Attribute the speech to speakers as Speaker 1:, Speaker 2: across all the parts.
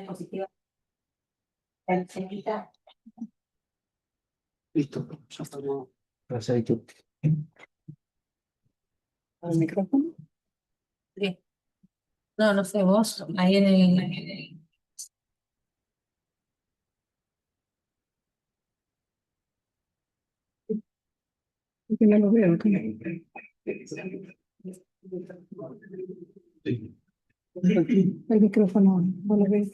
Speaker 1: diapositiva.
Speaker 2: Listo, ya estamos. Perfecto. ¿El micrófono?
Speaker 1: Sí. No, no sé, vos, ahí en el...
Speaker 2: Porque no lo veo. El micrófono, no lo veo.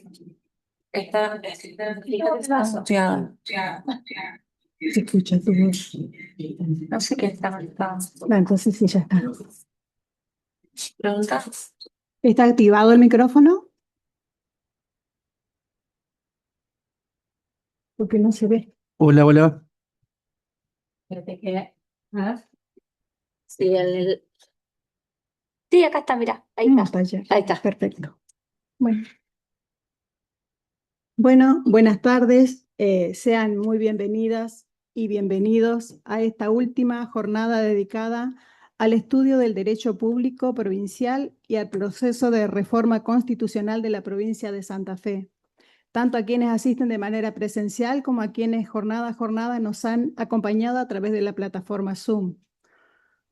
Speaker 1: Está muteado.
Speaker 2: Se escucha tu voz.
Speaker 1: No sé qué está conectado.
Speaker 2: Entonces sí, ya está.
Speaker 1: ¿Pregunta?
Speaker 2: ¿Está activado el micrófono? Porque no se ve. Hola, hola.
Speaker 1: Espérate que... ¿Ah? Sí, sí, acá está, mira. Ahí
Speaker 2: No,
Speaker 1: está.
Speaker 2: está ya.
Speaker 1: Ahí está.
Speaker 2: Perfecto. Bueno, buenas tardes. Sean muy bienvenidas y bienvenidos a esta última jornada dedicada al estudio del derecho público provincial y al proceso de reforma constitucional de la provincia de Santa Fe, tanto a quienes asisten de manera presencial como a quienes jornada a jornada nos han acompañado a través de la plataforma Zoom.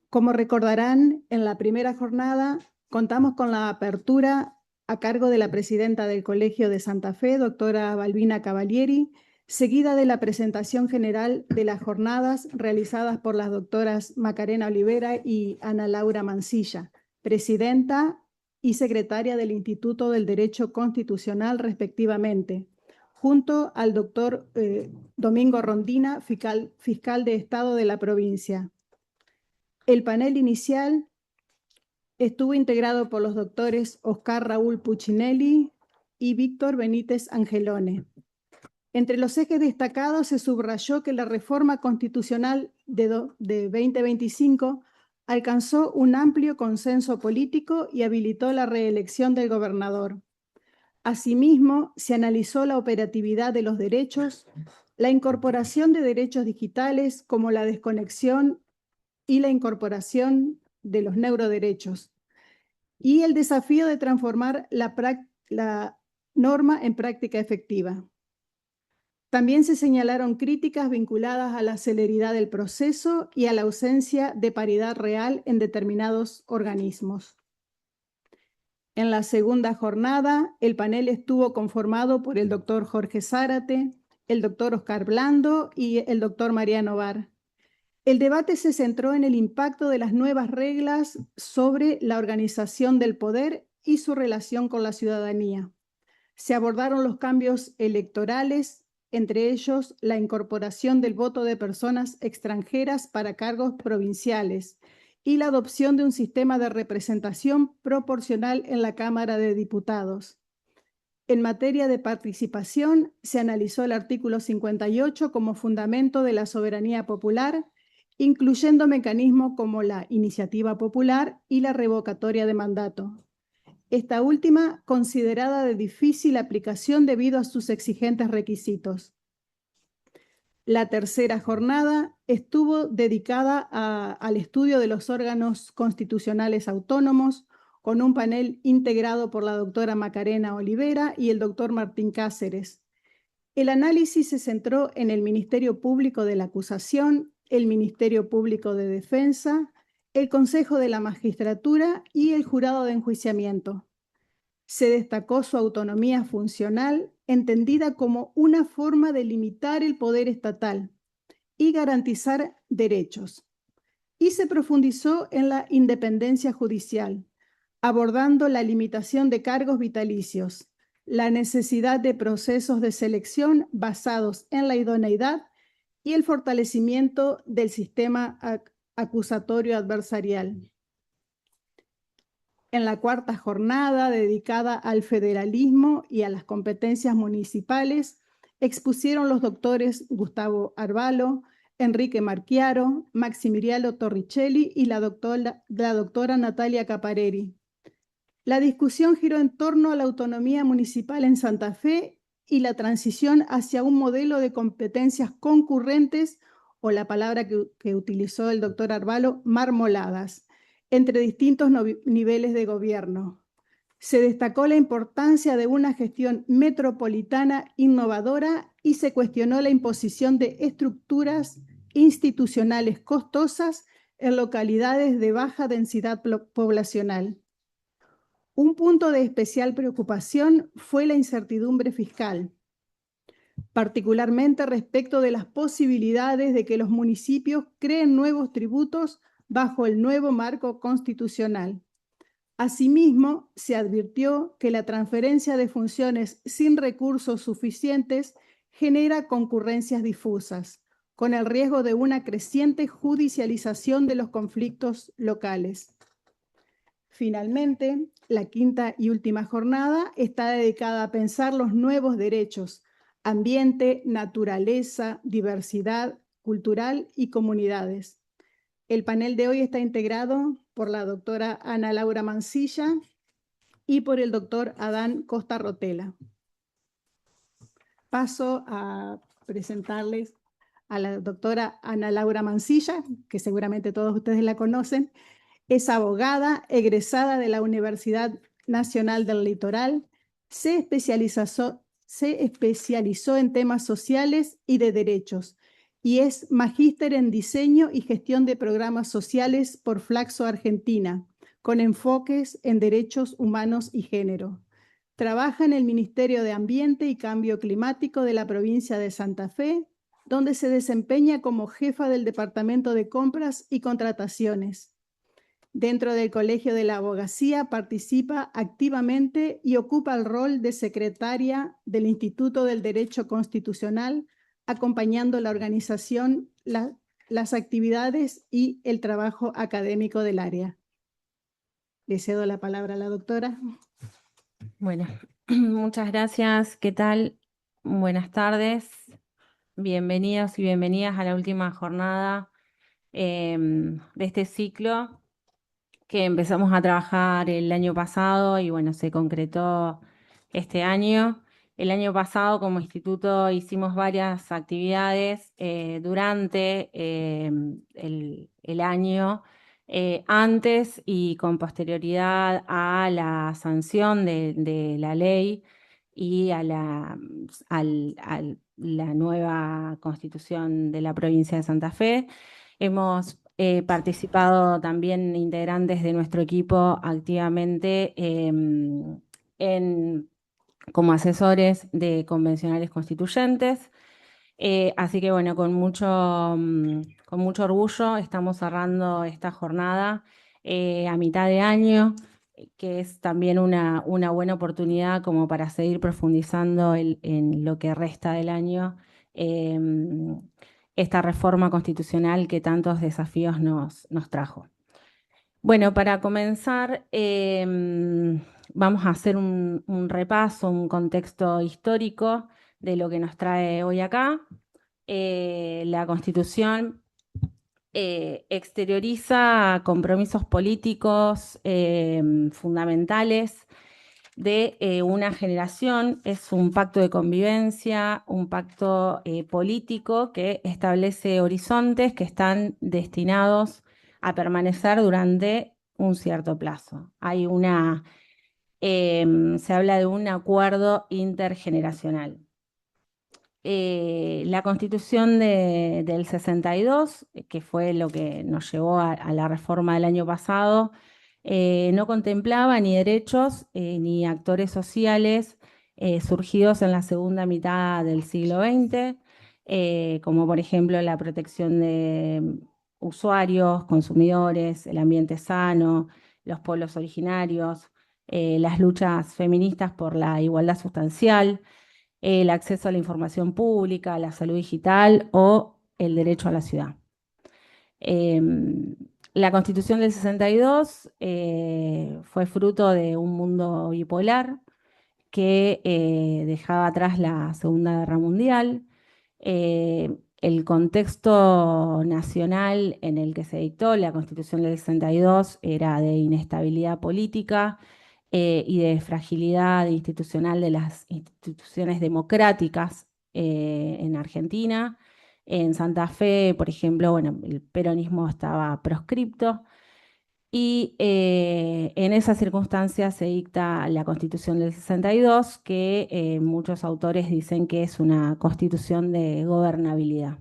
Speaker 2: Como recordarán, en la primera jornada contamos con la apertura a cargo de la presidenta del Colegio de Santa Fe, doctora Balbina Cavalieri, seguida de la presentación general de las jornadas realizadas por las doctoras Macarena Olivera y Ana Laura Mancilla, presidenta y secretaria del Instituto del Derecho Constitucional respectivamente, junto al doctor Domingo Rondina, fiscal de Estado de la provincia. El panel inicial estuvo integrado por los doctores Oscar Raúl Puccinelli y Víctor Benítez Angelone. Entre los ejes destacados se subrayó que la reforma constitucional de 2025 alcanzó un amplio consenso político y habilitó la reelección del gobernador. Asimismo, se analizó la operatividad de los derechos, la incorporación de derechos digitales como la desconexión y la incorporación de los neuroderechos, y el desafío de transformar la norma en práctica efectiva. También se señalaron críticas vinculadas a la celeridad del proceso y a la ausencia de paridad real en determinados organismos. En la segunda jornada, el panel estuvo conformado por el doctor Jorge Zárate, el doctor Oscar Blando y el doctor Mariano Bar. El debate se centró en el impacto de las nuevas reglas sobre la organización del poder y su relación con la ciudadanía. Se abordaron los cambios electorales, entre ellos la incorporación del voto de personas extranjeras para cargos provinciales y la adopción de un sistema de representación proporcional en la Cámara de Diputados. En materia de participación, se analizó el artículo 58 como fundamento de la soberanía popular, incluyendo mecanismos como la iniciativa popular y la revocatoria de mandato. Esta última considerada de difícil aplicación debido a sus exigentes requisitos. La tercera jornada estuvo dedicada al estudio de los órganos constitucionales autónomos, con un panel integrado por la doctora Macarena Olivera y el doctor Martín Cáceres. El análisis se centró en el Ministerio Público de la Acusación, el Ministerio Público de Defensa, el Consejo de la Magistratura y el Jurado de Enjuiciamiento. Se destacó su autonomía funcional, entendida como una forma de limitar el poder estatal y garantizar derechos. Y se profundizó en la independencia judicial, abordando la limitación de cargos vitalicios, la necesidad de procesos de selección basados en la idoneidad y el fortalecimiento del sistema acusatorio adversarial. En la cuarta jornada, dedicada al federalismo y a las competencias municipales, expusieron los doctores Gustavo Arvalo, Enrique Marchiaro, Maximiliano Torricelli y la doctora Natalia Capareri. La discusión giró en torno a la autonomía municipal en Santa Fe y la transición hacia un modelo de competencias concurrentes, o la palabra que utilizó el doctor Arvalo, marmoladas, entre distintos niveles de gobierno. Se destacó la importancia de una gestión metropolitana innovadora y se cuestionó la imposición de estructuras institucionales costosas en localidades de baja densidad poblacional. Un punto de especial preocupación fue la incertidumbre fiscal, particularmente respecto de las posibilidades de que los municipios creen nuevos tributos bajo el nuevo marco constitucional. Asimismo, se advirtió que la transferencia de funciones sin recursos suficientes genera concurrencias difusas, con el riesgo de una creciente judicialización de los conflictos locales. Finalmente, la quinta y última jornada está dedicada a pensar los nuevos derechos: ambiente, naturaleza, diversidad cultural y comunidades. El panel de hoy está integrado por la doctora Ana Laura Mansilla y por el doctor Adán Costa Rotela. Paso a presentarles a la doctora Ana Laura Mansilla, que seguramente todos ustedes la conocen. Es abogada egresada de la Universidad Nacional del Litoral. Se especializó en temas sociales y de derechos y es magíster en diseño y gestión de programas sociales por Flaxo Argentina, con enfoques en derechos humanos y género. Trabaja en el Ministerio de Ambiente y Cambio Climático de la provincia de Santa Fe, donde se desempeña como jefa del Departamento de Compras y Contrataciones. Dentro del Colegio de la Abogacía participa activamente y ocupa el rol de secretaria del Instituto del Derecho Constitucional, acompañando la organización, las actividades y el trabajo académico del área. Le cedo la palabra a la doctora.
Speaker 3: Bueno, muchas gracias. ¿Qué tal? Buenas tardes. Bienvenidos y bienvenidas a la última jornada de este ciclo que empezamos a trabajar el año pasado y bueno, se concretó este año. El año pasado como instituto hicimos varias actividades durante el año, antes y con posterioridad a la sanción de la ley y a la nueva constitución de la provincia de Santa Fe. Hemos participado también integrantes de nuestro equipo activamente como asesores de convencionales constituyentes. Así que bueno, con mucho orgullo estamos cerrando esta jornada a mitad de año, que es también una buena oportunidad como para seguir profundizando en lo que resta del año. Esta reforma constitucional que tantos desafíos nos trajo. Bueno, para comenzar, vamos a hacer un repaso, un contexto histórico de lo que nos trae hoy acá. La Constitución exterioriza compromisos políticos fundamentales de una generación. Es un pacto de convivencia, un pacto político que establece horizontes que están destinados a permanecer durante un cierto plazo. Se habla de un acuerdo intergeneracional. La Constitución del 62, que fue lo que nos llevó a la reforma del año pasado, no contemplaba ni derechos ni actores sociales surgidos en la segunda mitad del siglo XX, como por ejemplo la protección de usuarios, consumidores, el ambiente sano, los pueblos originarios, las luchas feministas por la igualdad sustancial, el acceso a la información pública, la salud digital o el derecho a la ciudad. La Constitución del 62 fue fruto de un mundo bipolar que dejaba atrás la Segunda Guerra Mundial. El contexto nacional en el que se dictó la Constitución del 62 era de inestabilidad política y de fragilidad institucional de las instituciones democráticas en Argentina. En Santa Fe, por ejemplo, bueno, el peronismo estaba proscripto Y en esas circunstancias se dicta la Constitución del 62, que muchos autores dicen que es una constitución de gobernabilidad.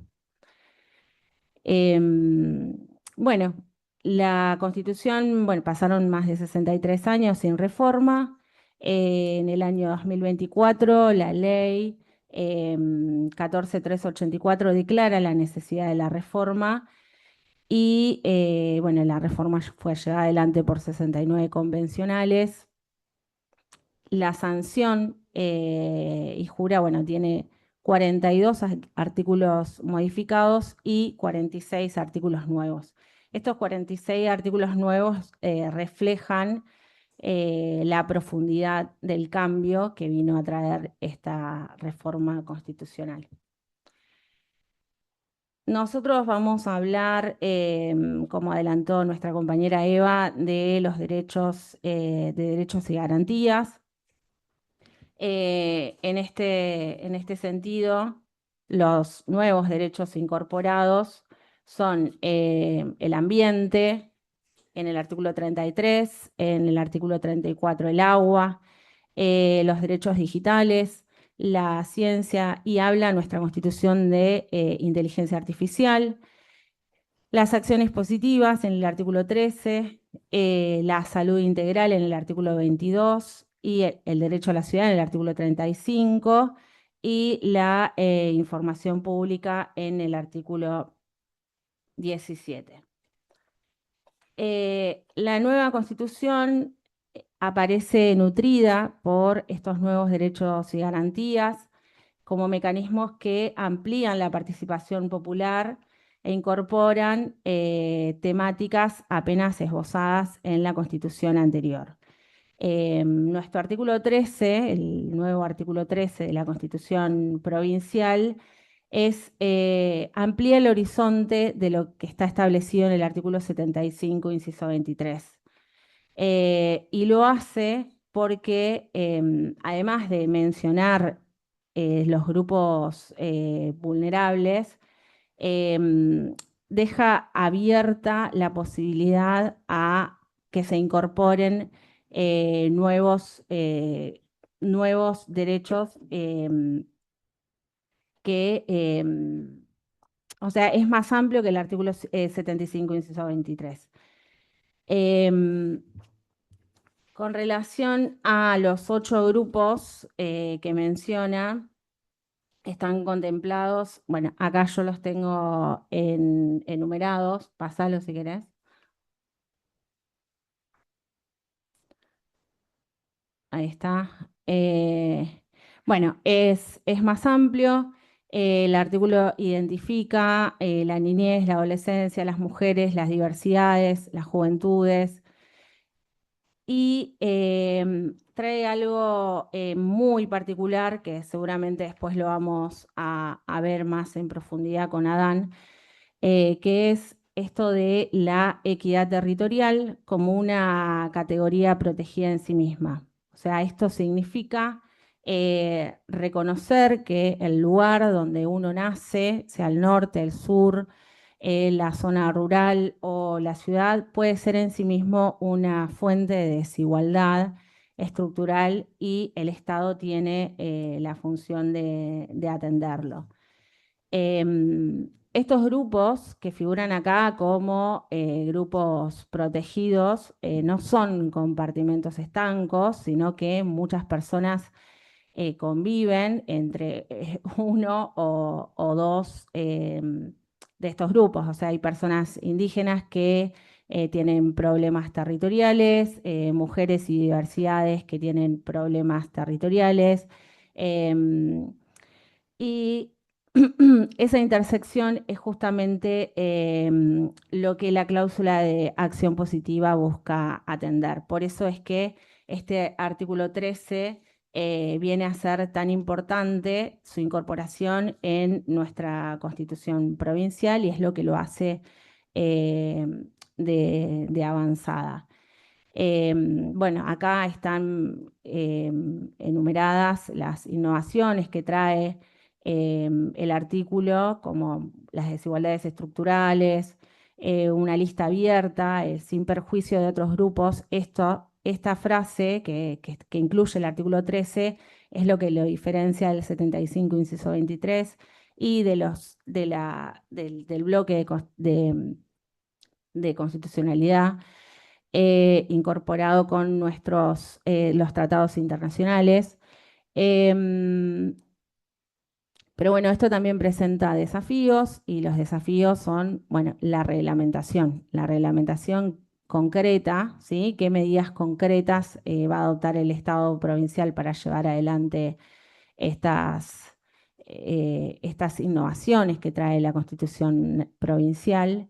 Speaker 3: Bueno, la Constitución, bueno, pasaron más de 63 años sin reforma. En el año 2024, la ley 14384 declara la necesidad de la reforma y, bueno, la reforma fue llevada adelante por 69 convencionales. La sanción y jura, bueno, tiene 42 artículos modificados y 46 artículos nuevos. Estos 46 artículos nuevos reflejan la profundidad del cambio que vino a traer esta reforma constitucional. Nosotros vamos a hablar, como adelantó nuestra compañera Eva, de los derechos y garantías. En este sentido, los nuevos derechos incorporados son el ambiente, en el artículo 33, en el artículo 34 el agua, los derechos digitales, la ciencia, y habla nuestra Constitución de inteligencia artificial, las acciones positivas en el artículo 13, la salud integral en el artículo 22 y el derecho a la ciudad en el artículo 35 y la información pública en el artículo 17. La nueva Constitución aparece nutrida por estos nuevos derechos y garantías como mecanismos que amplían la participación popular e incorporan temáticas apenas esbozadas en la Constitución anterior. Nuestro artículo 13, el nuevo artículo 13 de la Constitución provincial, amplía el horizonte de lo que está establecido en el artículo 75, inciso 23. Y lo hace porque, además de mencionar los grupos vulnerables, deja abierta la posibilidad a que se incorporen nuevos derechos o sea, es más amplio que el artículo 75, inciso 23. Con relación a los 8 grupos que menciona, están contemplados, bueno, acá yo los tengo enumerados, pasalos si querés. Ahí está. Bueno, es más amplio. El artículo identifica la niñez, la adolescencia, las mujeres, las diversidades, las juventudes, y trae algo muy particular que seguramente después lo vamos a ver más en profundidad con Adán, que es esto de la equidad territorial como una categoría protegida en sí misma. O sea, esto significa reconocer que el lugar donde uno nace, sea el norte, el sur, la zona rural o la ciudad, puede ser en sí mismo una fuente de desigualdad estructural y el Estado tiene la función de atenderlo. Estos grupos que figuran acá como grupos protegidos no son compartimentos estancos, sino que muchas personas conviven entre uno o dos de estos grupos. O sea, hay personas indígenas que tienen problemas territoriales, mujeres y diversidades que tienen problemas territoriales. Y esa intersección es justamente lo que la cláusula de acción positiva busca atender. Por eso es que este artículo 13 viene a ser tan importante su incorporación en nuestra Constitución provincial y es lo que lo hace eh, de avanzada. Bueno, acá están enumeradas las innovaciones que trae el artículo, como las desigualdades estructurales, una lista abierta, sin perjuicio de otros grupos. Esta frase que incluye el artículo 13 es lo que lo diferencia del 75, inciso 23, y del bloque de constitucionalidad incorporado con los tratados internacionales. Pero bueno, esto también presenta desafíos y los desafíos son, bueno, la reglamentación concreta, ¿sí? ¿Qué medidas concretas va a adoptar el Estado provincial para llevar adelante estas innovaciones que trae la Constitución provincial?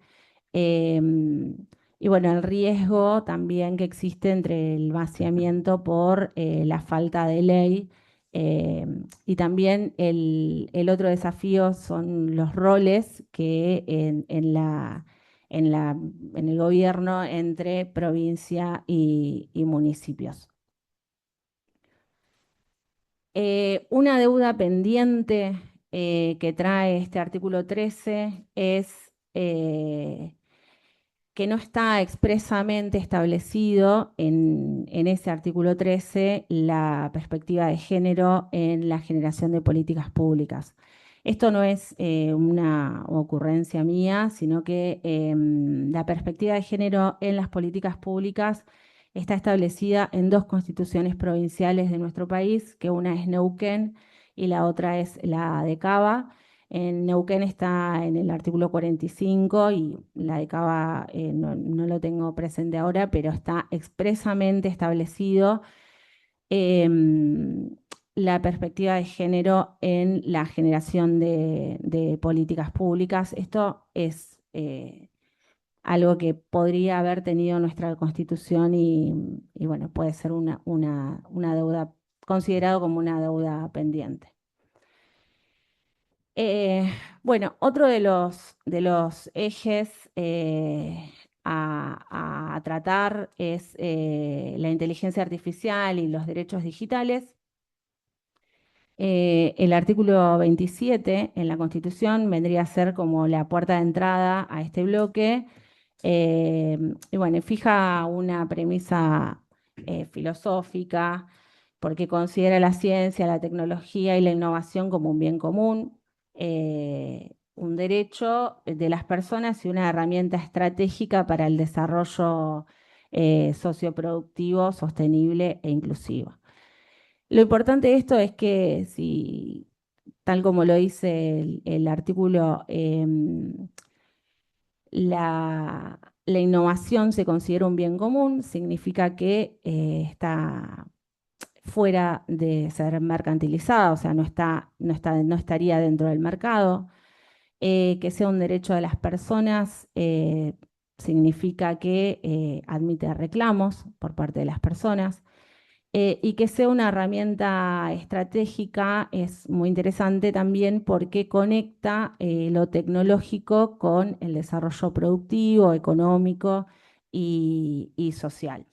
Speaker 3: Y bueno, el riesgo también que existe entre el vaciamiento por la falta de ley. Y también el otro desafío son los roles que en el gobierno entre provincia y municipios. Una deuda pendiente que trae este artículo 13 es que no está expresamente establecido en ese artículo 13 la perspectiva de género en la generación de políticas públicas. Esto no es una ocurrencia mía, sino que la perspectiva de género en las políticas públicas está establecida en dos constituciones provinciales de nuestro país, que una es Neuquén y la otra es la de Cava. En Neuquén está en el artículo 45 y la de Cava no lo tengo presente ahora, pero está expresamente establecido la perspectiva de género en la generación de políticas públicas. Esto es algo que podría haber tenido nuestra Constitución y bueno, puede ser una deuda, considerado como una deuda pendiente. Bueno, otro de los ejes a tratar es la inteligencia artificial y los derechos digitales. El artículo 27 en la Constitución vendría a ser como la puerta de entrada a este bloque. Y bueno, fija una premisa filosófica porque considera la ciencia, la tecnología y la innovación como un bien común, un derecho de las personas y una herramienta estratégica para el desarrollo socioproductivo, sostenible e inclusivo. Lo importante de esto es que si, tal como lo dice el artículo, la innovación se considera un bien común, significa que está fuera de ser mercantilizada, o sea, no estaría dentro del mercado. Que sea un derecho de las personas significa que admite reclamos por parte de las personas. Y que sea una herramienta estratégica es muy interesante también porque conecta lo tecnológico con el desarrollo productivo, económico y social.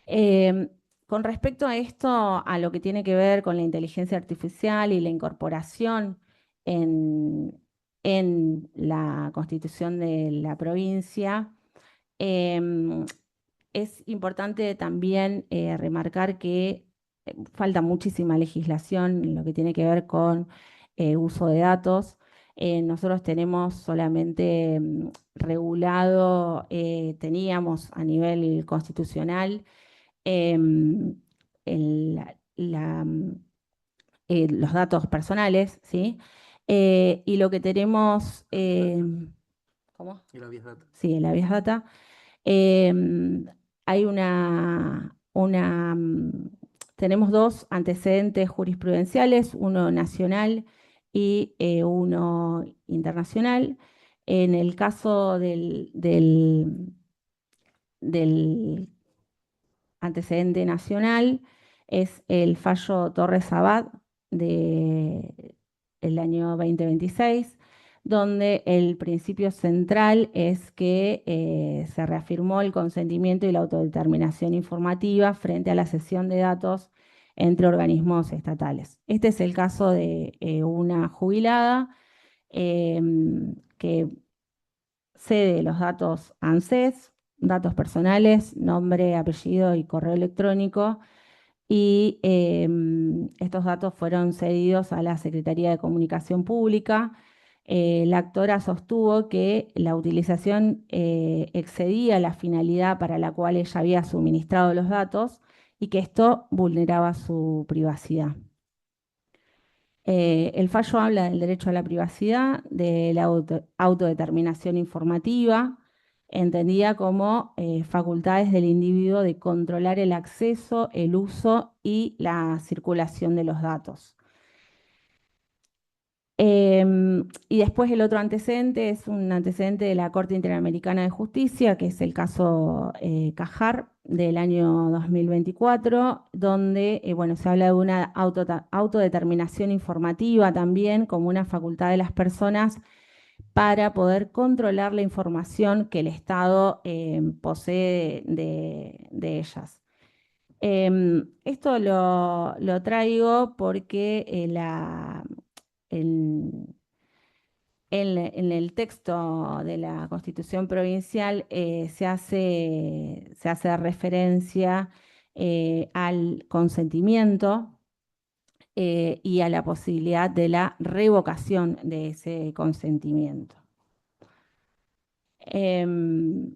Speaker 3: Con respecto a esto, a lo que tiene que ver con la inteligencia artificial y la incorporación en la constitución de la provincia, es importante también remarcar que falta muchísima legislación en lo que tiene que ver con uso de datos. Nosotros tenemos solamente regulado, teníamos a nivel constitucional el- la, los datos personales, ¿sí? Y lo que tenemos, ¿cómo?
Speaker 4: El habeas data.
Speaker 3: Sí, el habeas data. Em, Hay tenemos dos antecedentes jurisprudenciales, uno nacional y uno internacional. En el caso del antecedente nacional es el fallo Torres Abad del año 2026, donde el principio central es que se reafirmó el consentimiento y la autodeterminación informativa frente a la cesión de datos entre organismos estatales. Este es el caso de una jubilada que cede los datos ANSES, datos personales, nombre, apellido y correo electrónico, y estos datos fueron cedidos a la Secretaría de Comunicación Pública. La actora sostuvo que la utilización excedía la finalidad para la cual ella había suministrado los datos y que esto vulneraba su privacidad. El fallo habla del derecho a la privacidad, de la autodeterminación informativa, entendida como facultades del individuo de controlar el acceso, el uso y la circulación de los datos. Y después el otro antecedente es un antecedente de la Corte Interamericana de Justicia, que es el caso Cajar del año 2024, donde bueno, se habla de una autodeterminación informativa también como una facultad de las personas para poder controlar la información que el Estado posee de ellas. Esto lo traigo porque en, en el texto de la Constitución Provincial se hace referencia al consentimiento y a la posibilidad de la revocación de ese consentimiento. Em,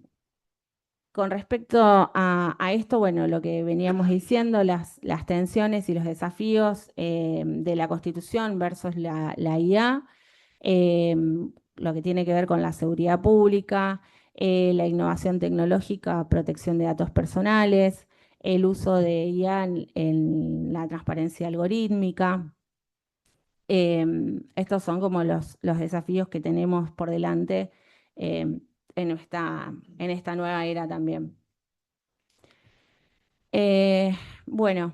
Speaker 3: Con respecto a esto, bueno, lo que veníamos diciendo, las tensiones y los desafíos de la Constitución versus la IA, lo que tiene que ver con la seguridad pública, la innovación tecnológica, protección de datos personales, el uso de IA en la transparencia algorítmica. Estos son como los desafíos que tenemos por delante en esta nueva era también. Bueno,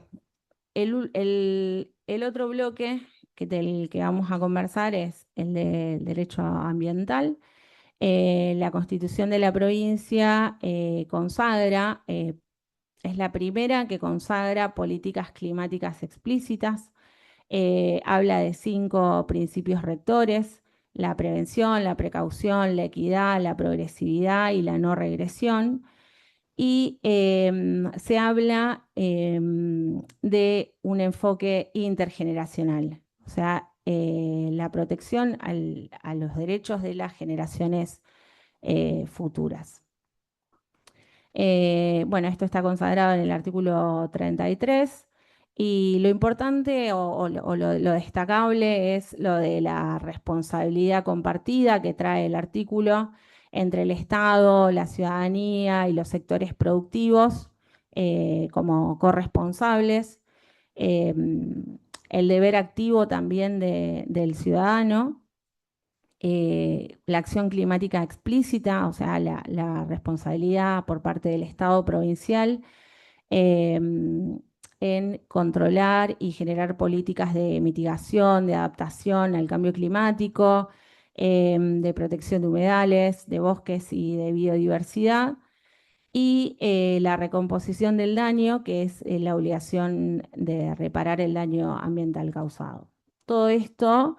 Speaker 3: el otro bloque del que vamos a conversar es el del derecho ambiental. La Constitución de la provincia consagra, es la primera que consagra políticas climáticas explícitas. Habla de 5 principios rectores: la prevención, la precaución, la equidad, la progresividad y la no regresión. Y se habla de un enfoque intergeneracional, o sea, la protección a los derechos de las generaciones futuras. Bueno, esto está consagrado en el artículo 33 y lo importante o lo destacable es lo de la responsabilidad compartida que trae el artículo entre el Estado, la ciudadanía y los sectores productivos como corresponsables. El deber activo también del ciudadano, la acción climática explícita, o sea, la responsabilidad por parte del Estado provincial en controlar y generar políticas de mitigación, de adaptación al cambio climático, de protección de humedales, de bosques y de biodiversidad. Y la recomposición del daño, que es la obligación de reparar el daño ambiental causado. Todo esto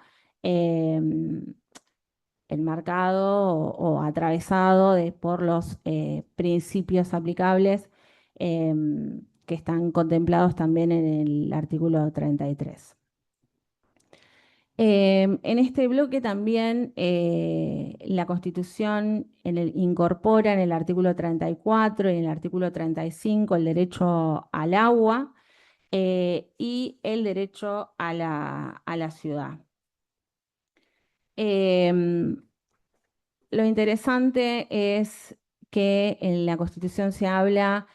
Speaker 3: enmarcado o atravesado por los principios aplicables que están contemplados también en el artículo 33. En este bloque también la Constitución incorpora en el artículo 34 y en el artículo 35 el derecho al agua y el derecho a la ciudad. Lo interesante es que en la Constitución se habla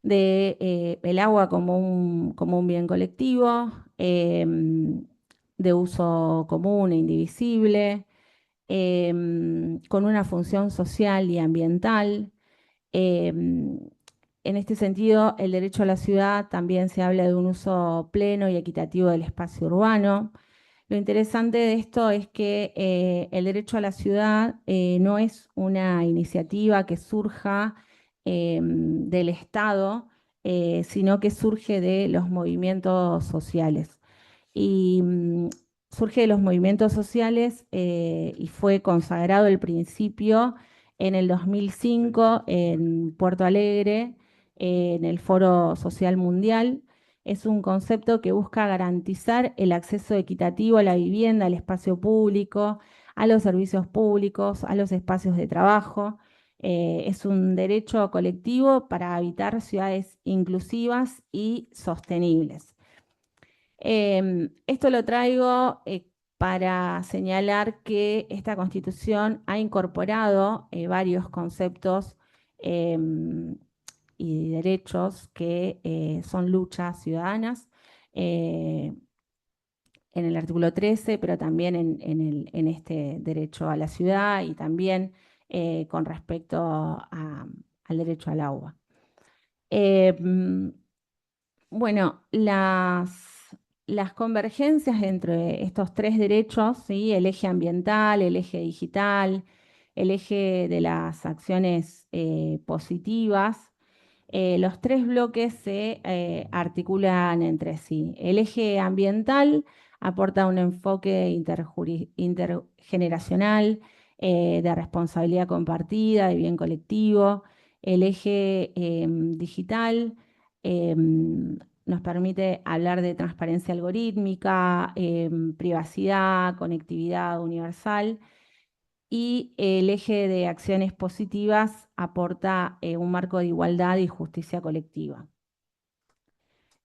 Speaker 3: de el agua como un bien colectivo, de uso común e indivisible, con una función social y ambiental. En este sentido, el derecho a la ciudad también se habla de un uso pleno y equitativo del espacio urbano. Lo interesante de esto es que el derecho a la ciudad no es una iniciativa que surja del Estado, sino que surge de los movimientos sociales. Y surge de los movimientos sociales y fue consagrado el principio en el 2005 en Puerto Alegre, en el Foro Social Mundial. Es un concepto que busca garantizar el acceso equitativo a la vivienda, al espacio público, a los servicios públicos, a los espacios de trabajo. Es un derecho colectivo para habitar ciudades inclusivas y sostenibles. Esto lo traigo para señalar que esta Constitución ha incorporado varios conceptos y derechos que son luchas ciudadanas en el artículo 13, pero también en este derecho a la ciudad y también con respecto al derecho al agua. Bueno, las convergencias entre estos tres derechos, ¿sí? El eje ambiental, el eje digital, el eje de las acciones positivas, los tres bloques se articulan entre sí. El eje ambiental aporta un enfoque intergeneracional, de responsabilidad compartida, de bien colectivo. El eje digital nos permite hablar de transparencia algorítmica, privacidad, conectividad universal. Y el eje de acciones positivas aporta un marco de igualdad y justicia colectiva.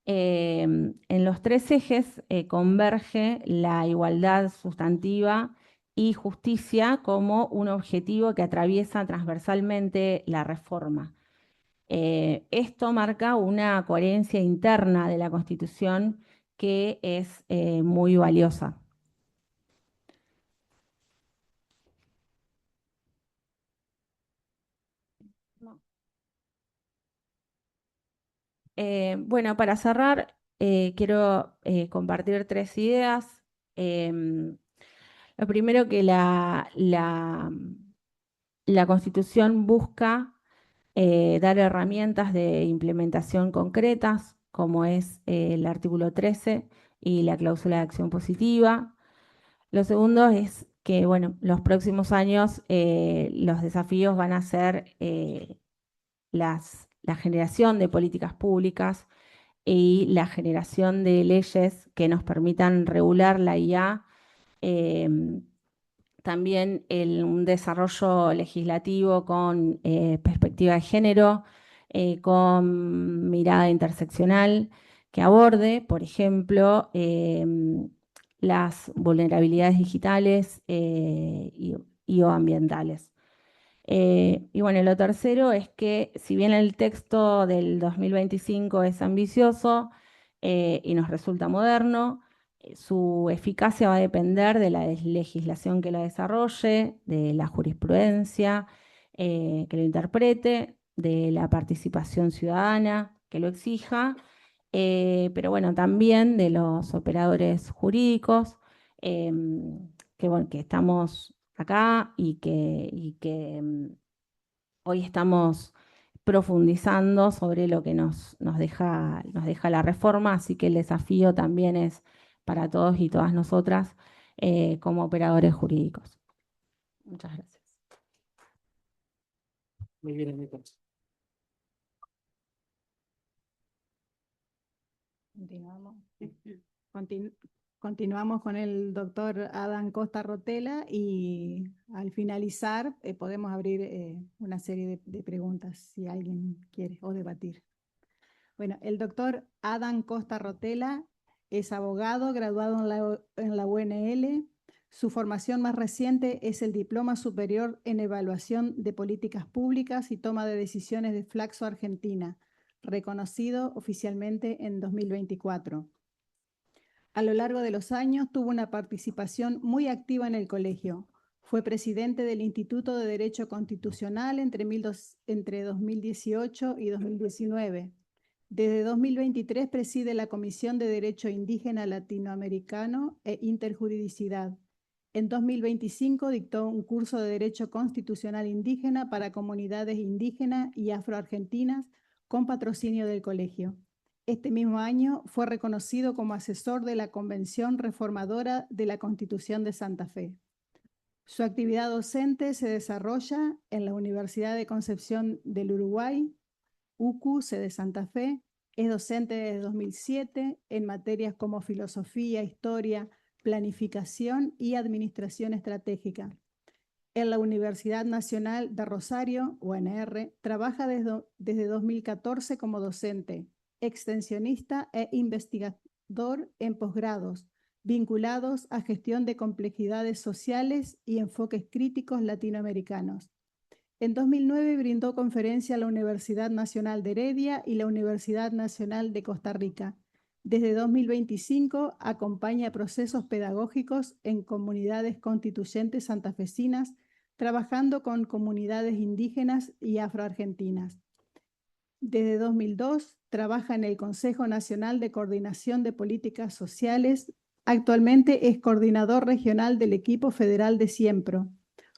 Speaker 3: En los tres ejes converge la igualdad sustantiva y justicia como un objetivo que atraviesa transversalmente la reforma. Esto marca una coherencia interna de la Constitución que es muy valiosa. Bueno, para cerrar, quiero compartir tres ideas. Lo primero que la Constitución busca dar herramientas de implementación concretas, como es el artículo 13 y la cláusula de acción positiva. Lo segundo es que, bueno, los próximos años los desafíos van a ser la generación de políticas públicas y la generación de leyes que nos permitan regular la IA, también un desarrollo legislativo con perspectiva de género, con mirada interseccional, que aborde, por ejemplo, las vulnerabilidades digitales y o ambientales. Y bueno, lo tercero es que si bien el texto del 2025 es ambicioso y nos resulta moderno, su eficacia va a depender de la legislación que lo desarrolle, de la jurisprudencia que lo interprete, de la participación ciudadana que lo exija, pero bueno, también de los operadores jurídicos, bueno, que estamos acá y que hoy estamos profundizando sobre lo que nos deja la reforma, así que el desafío también es para todos y todas nosotras como operadores jurídicos. Muchas gracias.
Speaker 4: Muy bien, amigos.
Speaker 2: Continuamos con el doctor Adán Costa Rotela y al finalizar podemos abrir una serie de preguntas si alguien quiere o debatir. Bueno, el doctor Adán Costa Rotela es abogado graduado en la UNL. Su formación más reciente es el Diploma Superior en Evaluación de Políticas Públicas y Toma de Decisiones de Flaxo Argentina, reconocido oficialmente en 2024. A lo largo de los años tuvo una participación muy activa en el colegio. Fue presidente del Instituto de Derecho Constitucional entre 2018 y 2019. Desde 2023 preside la Comisión de Derecho Indígena Latinoamericano e Interjuridicidad. En 2025 dictó un curso de Derecho Constitucional Indígena para comunidades indígenas y afroargentinas con patrocinio del colegio. Este mismo año fue reconocido como asesor de la Convención Reformadora de la Constitución de Santa Fe. Su actividad docente se desarrolla en la Universidad de Concepción del Uruguay, UCU, sede Santa Fe. Es docente desde 2007 en materias como filosofía, historia, planificación y administración estratégica. En la Universidad Nacional de Rosario, UNR, trabaja desde 2014 como docente, extensionista e investigador en posgrados, vinculados a gestión de complejidades sociales y enfoques críticos latinoamericanos. En 2009 brindó conferencia a la Universidad Nacional de Heredia y la Universidad Nacional de Costa Rica. Desde 2025 acompaña procesos pedagógicos en comunidades constituyentes santafesinas, trabajando con comunidades indígenas y afroargentinas. Desde 2002 trabaja en el Consejo Nacional de Coordinación de Políticas Sociales. Actualmente es coordinador regional del equipo federal de Siempro,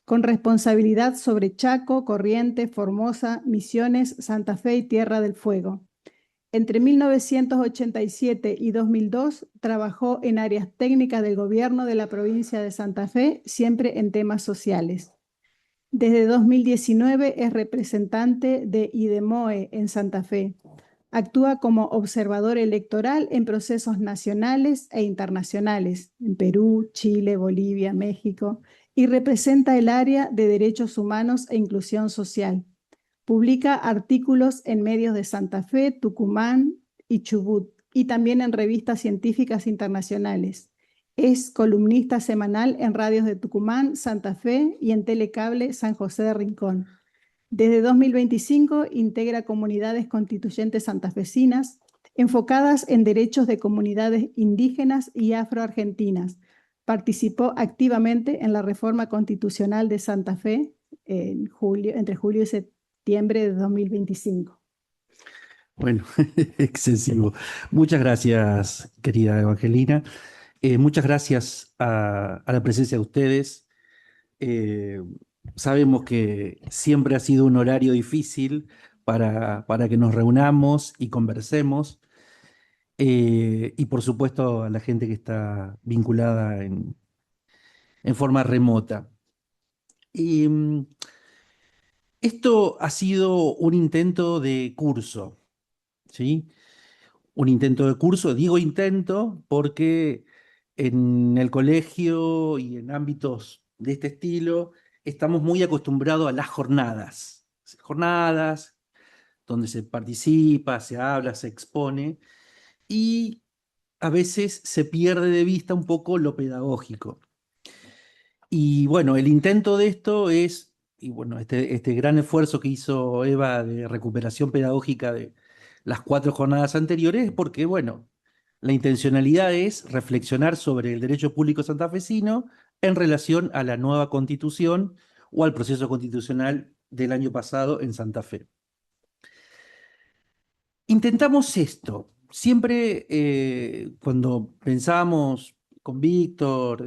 Speaker 2: con responsabilidad sobre Chaco, Corrientes, Formosa, Misiones, Santa Fe y Tierra del Fuego. Entre 1987 y 2002 trabajó en áreas técnicas del gobierno de la provincia de Santa Fe, siempre en temas sociales. Desde 2019 es representante de IDEMOE en Santa Fe. Actúa como observador electoral en procesos nacionales e internacionales, en Perú, Chile, Bolivia, México, y representa el área de derechos humanos e inclusión social. Publica artículos en medios de Santa Fe, Tucumán y Chubut, y también en revistas científicas internacionales. Es columnista semanal en radios de Tucumán, Santa Fe y en Telecable San José de Rincón. Desde 2025 integra comunidades constituyentes santafesinas enfocadas en derechos de comunidades indígenas y afroargentinas. Participó activamente en la reforma constitucional de Santa Fe entre julio y septiembre de 2025.
Speaker 4: Bueno, excesivo. Muchas gracias, querida Evangelina. Muchas gracias a la presencia de ustedes. Eh, Sabemos que siempre ha sido un horario difícil para que nos reunamos y conversemos. Y por supuesto a la gente que está vinculada en forma remota. Y esto ha sido un intento de curso, ¿sí? Un intento de curso. Digo intento porque en el colegio y en ámbitos de este estilo estamos muy acostumbrados a las jornadas. Jornadas donde se participa, se habla, se expone y a veces se pierde de vista un poco lo pedagógico. Y bueno, el intento de esto es, y bueno, este gran esfuerzo que hizo Eva de recuperación pedagógica de las 4 jornadas anteriores es porque, bueno, la intencionalidad es reflexionar sobre el derecho público santafesino en relación a la nueva constitución o al proceso constitucional del año pasado en Santa Fe. Intentamos esto. Siempre cuando pensábamos con Víctor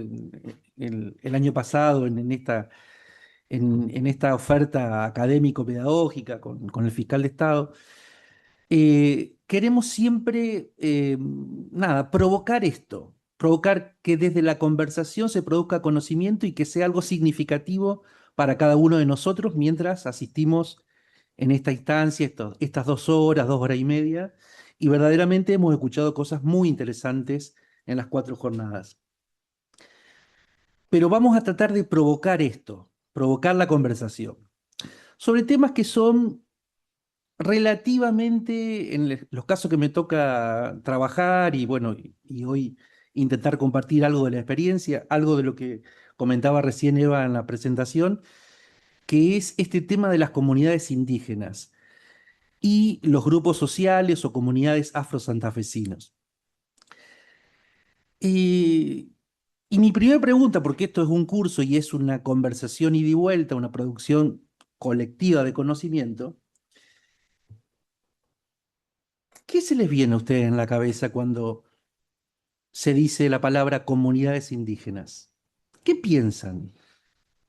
Speaker 4: el año pasado en esta oferta académico-pedagógica con el fiscal de Estado, queremos siempre, nada, provocar esto, provocar que desde la conversación se produzca conocimiento y que sea algo significativo para cada uno de nosotros mientras asistimos en esta instancia, estas 2 horas, 2 horas y media, y verdaderamente hemos escuchado cosas muy interesantes en las 4 jornadas. Pero vamos a tratar de provocar esto, provocar la conversación, sobre temas que son relativamente, en los casos que me toca trabajar y bueno, y hoy intentar compartir algo de la experiencia, algo de lo que comentaba recién Eva en la presentación, que es este tema de las comunidades indígenas y los grupos sociales o comunidades afrosantafesinos. Y mi primera pregunta, porque esto es un curso y es una conversación ida y vuelta, una producción colectiva de conocimiento, ¿qué se les viene a ustedes en la cabeza cuando se dice la palabra comunidades indígenas? ¿Qué piensan?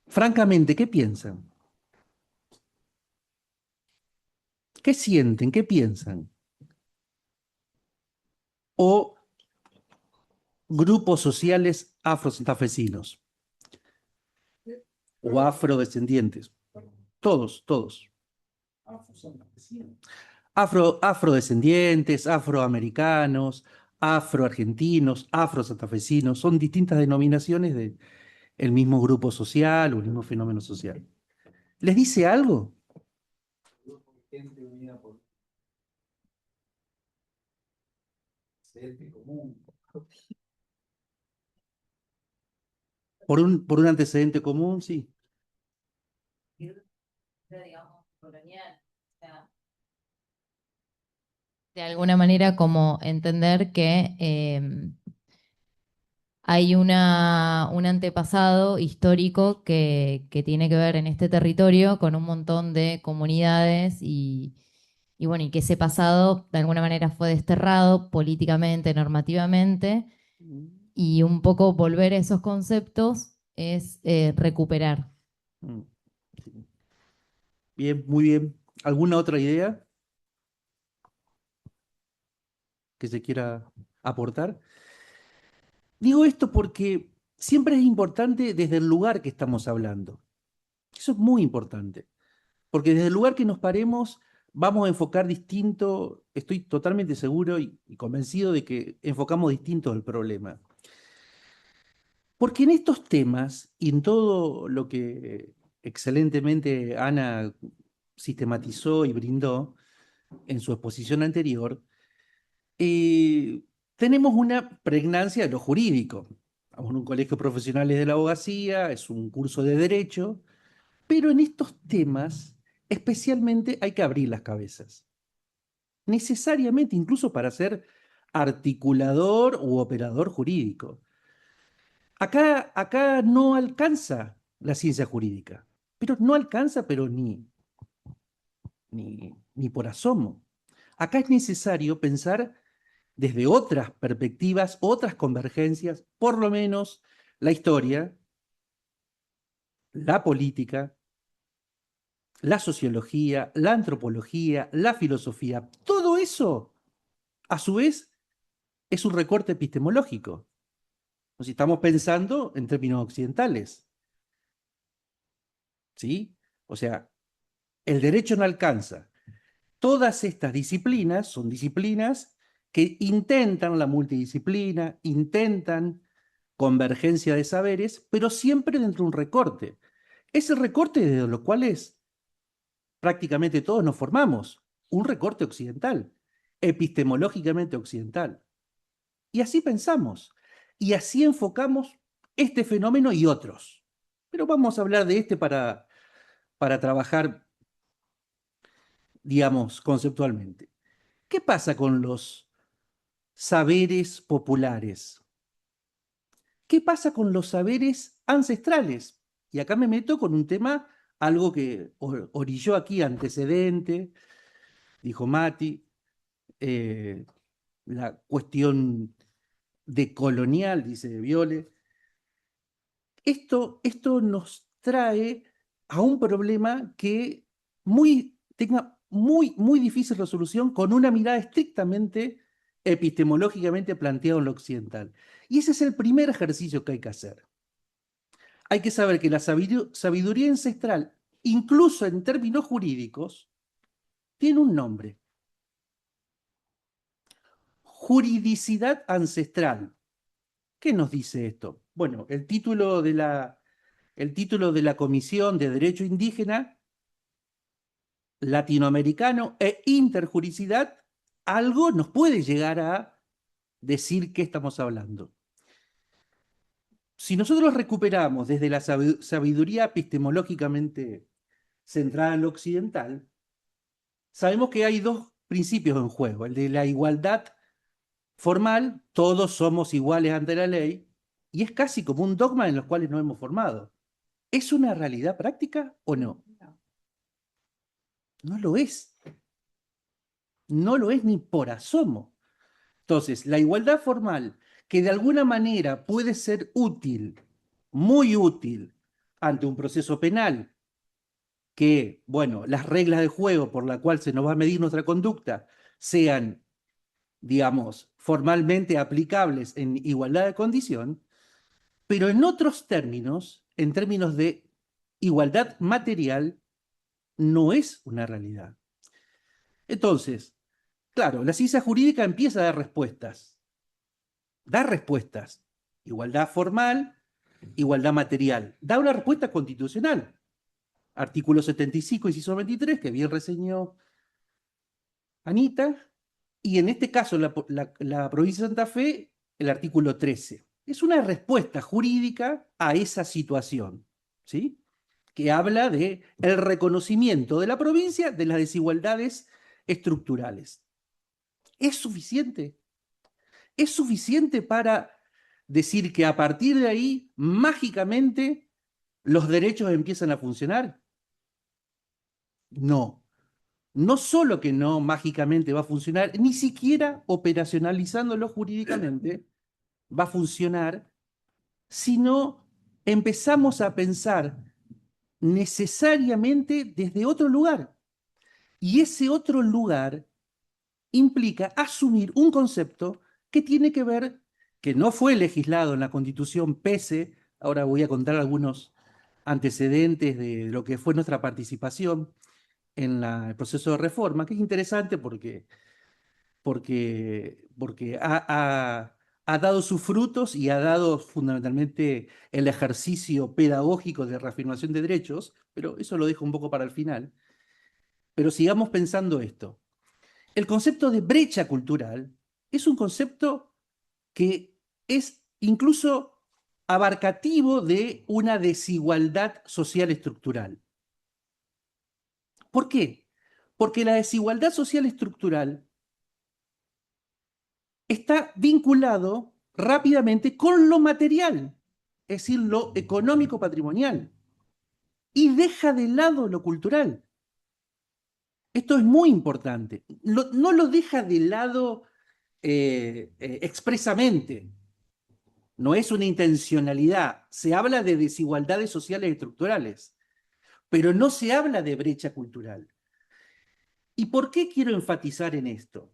Speaker 4: Francamente, ¿qué piensan? ¿Qué sienten? ¿Qué piensan? o grupos sociales afro-santafesinos o afrodescendientes. Todos, todos. Afrodescendientes, afroamericanos, afroargentinos, afrosantafesinos, son distintas denominaciones del mismo grupo social o el mismo fenómeno social. ¿Les dice algo? Por un antecedente común, sí.
Speaker 1: Digamos, colonial. O sea,
Speaker 5: De alguna manera como entender que hay un antepasado histórico que tiene que ver en este territorio con un montón de comunidades y bueno, y que ese pasado de alguna manera fue desterrado políticamente, normativamente, y un poco volver a esos conceptos es recuperar.
Speaker 4: Mm, sí. Bien, muy bien. ¿Alguna otra idea que se quiera aportar? Digo esto porque siempre es importante desde el lugar que estamos hablando. Eso es muy importante, porque desde el lugar que nos paremos vamos a enfocar distinto, estoy totalmente seguro y convencido de que enfocamos distinto el problema. Porque en estos temas y en todo lo que excelentemente Ana sistematizó y brindó en su exposición anterior, eh, tenemos una pregnancia de lo jurídico. Estamos en un colegio profesional de la abogacía, es un curso de derecho, pero en estos temas especialmente hay que abrir las cabezas. Necesariamente, incluso para ser articulador u operador jurídico. Acá no alcanza la ciencia jurídica, pero no alcanza, pero ni por asomo. Acá es necesario pensar desde otras perspectivas, otras convergencias, por lo menos la historia, la política, la sociología, la antropología, la filosofía. Todo eso, a su vez, es un recorte epistemológico. Si estamos pensando en términos occidentales, ¿sí? O sea, el derecho no alcanza. Todas estas disciplinas son disciplinas que intentan la multidisciplina, intentan convergencia de saberes, pero siempre dentro de un recorte. Es el recorte de los cuales prácticamente todos nos formamos, un recorte occidental, epistemológicamente occidental. Y así pensamos, y así enfocamos este fenómeno y otros. Pero vamos a hablar de este para trabajar, digamos, conceptualmente. ¿Qué pasa con los saberes populares? ¿Qué pasa con los saberes ancestrales? Y acá me meto con un tema, algo que orilló aquí antecedente, dijo Mati, la cuestión decolonial, dice Viole. Esto nos trae a un problema que tenga muy difícil resolución con una mirada estrictamente epistemológicamente planteada en lo occidental. Y ese es el primer ejercicio que hay que hacer. Hay que saber que la sabiduría ancestral, incluso en términos jurídicos, tiene un nombre. Juridicidad ancestral. ¿Qué nos dice esto? Bueno, el título de la Comisión de Derecho Indígena, Latinoamericano e Interjuricidad, algo nos puede llegar a decir qué estamos hablando. Si nosotros recuperamos desde la sabiduría epistemológicamente centrada en lo occidental, sabemos que hay dos principios en juego, el de la igualdad formal, todos somos iguales ante la ley, y es casi como un dogma en los cuales nos hemos formado. ¿Es una realidad práctica o no? No lo es. No lo es ni por asomo. Entonces, la igualdad formal, que de alguna manera puede ser útil, muy útil, ante un proceso penal, que, bueno, las reglas de juego por la cual se nos va a medir nuestra conducta sean digamos, formalmente aplicables en igualdad de condición, pero en otros términos, en términos de igualdad material, no es una realidad. Entonces, claro, la ciencia jurídica empieza a dar respuestas. Da respuestas. Igualdad formal, igualdad material. Da una respuesta constitucional. Artículo 75, inciso 23, que bien reseñó Anita, y en este caso la provincia de Santa Fe, el artículo 13. Es una respuesta jurídica a esa situación, ¿sí? Que habla de el reconocimiento de la provincia de las desigualdades estructurales. ¿Es suficiente? ¿Es suficiente para decir que a partir de ahí, mágicamente, los derechos empiezan a funcionar? No. No solo que no mágicamente va a funcionar, ni siquiera operacionalizándolo jurídicamente va a funcionar, sino empezamos a pensar necesariamente desde otro lugar. Y ese otro lugar implica asumir un concepto que tiene que ver, que no fue legislado en la Constitución, pese, ahora voy a contar algunos antecedentes de lo que fue nuestra participación en el proceso de reforma, que es interesante porque ha dado sus frutos y ha dado fundamentalmente el ejercicio pedagógico de reafirmación de derechos, pero eso lo dejo un poco para el final. Pero sigamos pensando esto. El concepto de brecha cultural es un concepto que es incluso abarcativo de una desigualdad social estructural. ¿Por qué? Porque la desigualdad social estructural está vinculado rápidamente con lo material, es decir, lo económico patrimonial, y deja de lado lo cultural. Esto es muy importante. No lo deja de lado expresamente, no es una intencionalidad. Se habla de desigualdades sociales estructurales, pero no se habla de brecha cultural. ¿Y por qué quiero enfatizar en esto?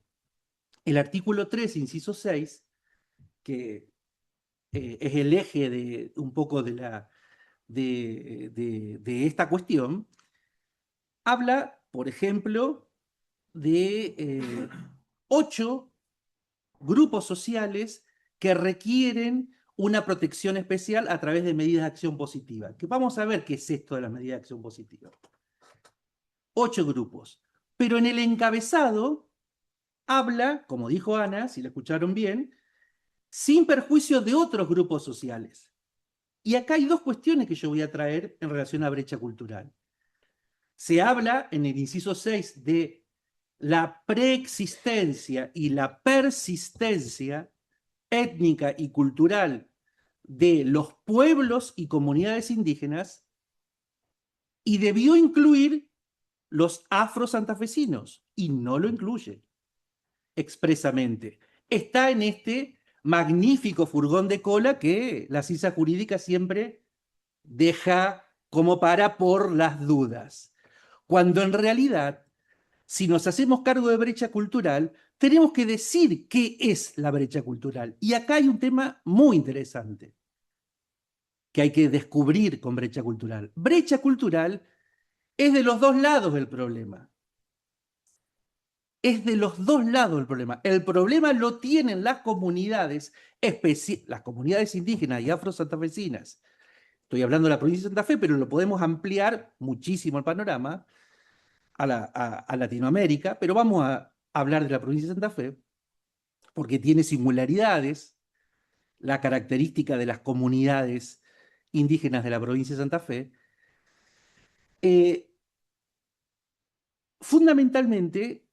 Speaker 4: El artículo 3, inciso 6, que es el eje de un poco de esta cuestión, habla, por ejemplo, de 8 grupos sociales que requieren una protección especial a través de medidas de acción positiva. Que vamos a ver qué es esto de las medidas de acción positiva. 8 grupos. Pero en el encabezado habla, como dijo Ana, si la escucharon bien, sin perjuicio de otros grupos sociales. Y acá hay 2 cuestiones que yo voy a traer en relación a brecha cultural. Se habla en el inciso 6 de la preexistencia y la persistencia étnica y cultural de los pueblos y comunidades indígenas y debió incluir los afro-santafesinos y no lo incluye expresamente. Está en este magnífico furgón de cola que la ciencia jurídica siempre deja como para por las dudas. Cuando en realidad, si nos hacemos cargo de brecha cultural, tenemos que decir qué es la brecha cultural. Y acá hay un tema muy interesante que hay que descubrir con brecha cultural. Brecha cultural es de los dos lados del problema. Es de los dos lados el problema. El problema lo tienen las comunidades indígenas y afro-santafesinas. Estoy hablando de la provincia de Santa Fe, pero lo podemos ampliar muchísimo el panorama a Latinoamérica, pero vamos a hablar de la provincia de Santa Fe porque tiene singularidades, la característica de las comunidades indígenas de la provincia de Santa Fe. Fundamentalmente,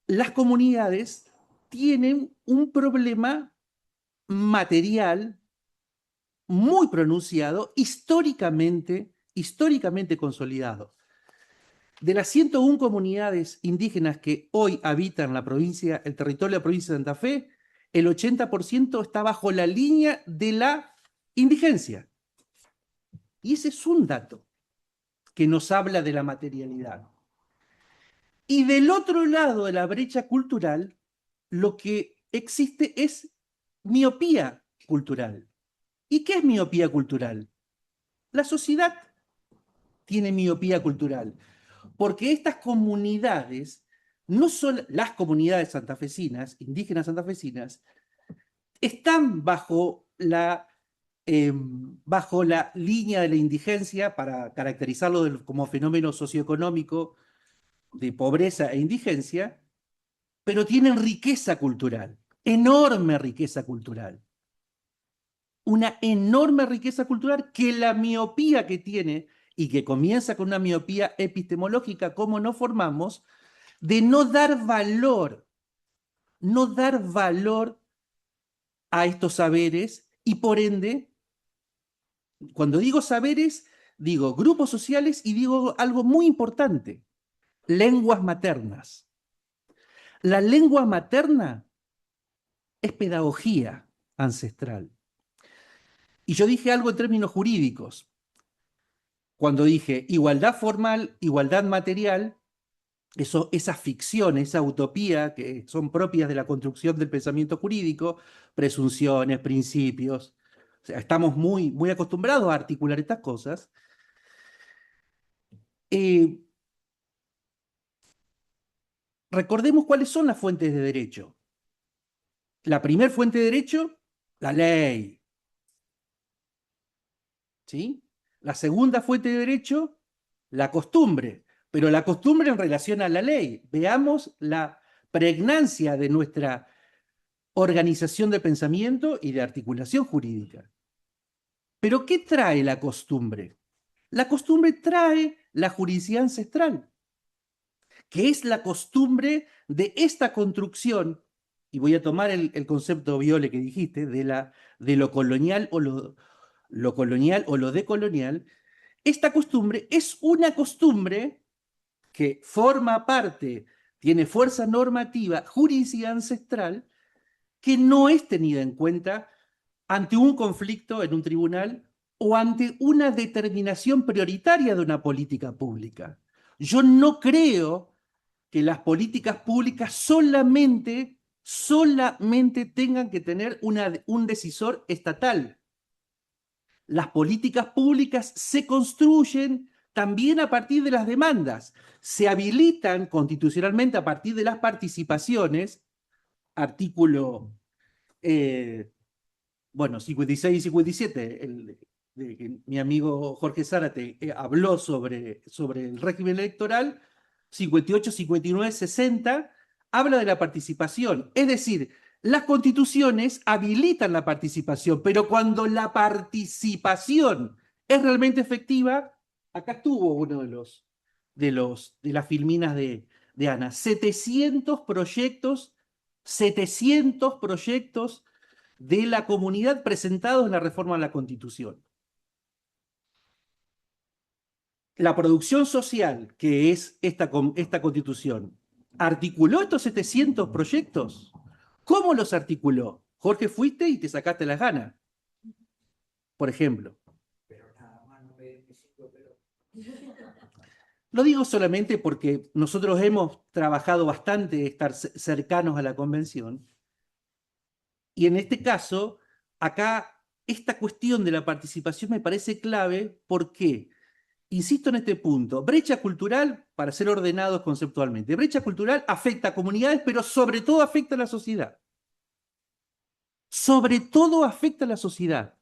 Speaker 4: las comunidades tienen un problema material muy pronunciado, históricamente consolidado. De las 101 comunidades indígenas que hoy habitan el territorio de la provincia de Santa Fe, el 80% está bajo la línea de la indigencia. Y ese es un dato que nos habla de la materialidad. Y del otro lado de la brecha cultural lo que existe es miopía cultural. ¿Y qué es miopía cultural? La sociedad tiene miopía cultural, porque estas comunidades, no son las comunidades santafesinas, indígenas santafesinas, están bajo la línea de la indigencia, para caracterizarlo como fenómeno socioeconómico de pobreza e indigencia, pero tienen riqueza cultural, enorme riqueza cultural. Una enorme riqueza cultural que la miopía que tiene, y que comienza con una miopía epistemológica, como nos formamos, de no dar valor a estos saberes, y por ende, cuando digo saberes, digo grupos sociales y digo algo muy importante: lenguas maternas. La lengua materna es pedagogía ancestral. Y yo dije algo en términos jurídicos. Cuando dije igualdad formal, igualdad material, esa ficción, esa utopía que son propias de la construcción del pensamiento jurídico, presunciones, principios, o sea, estamos muy, muy acostumbrados a articular estas cosas. Recordemos cuáles son las fuentes de derecho. La primera fuente de derecho, la ley. ¿Sí? La segunda fuente de derecho, la costumbre. Pero la costumbre en relación a la ley. Veamos la pregnancia de nuestra organización de pensamiento y de articulación jurídica. ¿Pero qué trae la costumbre? La costumbre trae la juridicidad ancestral, que es la costumbre de esta construcción, y voy a tomar el concepto, Viole, que dijiste, de lo colonial o lo colonial o lo decolonial. Esta costumbre es una costumbre que forma parte, tiene fuerza normativa, juridicidad ancestral, que no es tenida en cuenta ante un conflicto en un tribunal o ante una determinación prioritaria de una política pública. Yo no creo que las políticas públicas solamente tengan que tener un decisor estatal. Las políticas públicas se construyen también a partir de las demandas, se habilitan constitucionalmente a partir de las participaciones, artículo 56 y 57, mi amigo Jorge Zárate habló sobre el régimen electoral. 58, 59, 60, habla de la participación. Es decir, las constituciones habilitan la participación, pero cuando la participación es realmente efectiva, acá estuvo uno de las filminas de Ana, 700 proyectos de la comunidad presentados en la reforma a la Constitución. La producción social, que es esta Constitución, ¿articuló estos 700 proyectos? ¿Cómo los articuló? Jorge, fuiste y te sacaste las ganas, por ejemplo. Lo digo solamente porque nosotros hemos trabajado bastante estar cercanos a la convención, y en este caso, acá, esta cuestión de la participación me parece clave. ¿Por qué? Insisto en este punto: brecha cultural, para ser ordenados conceptualmente. Brecha cultural afecta a comunidades, pero sobre todo afecta a la sociedad. Sobre todo afecta a la sociedad.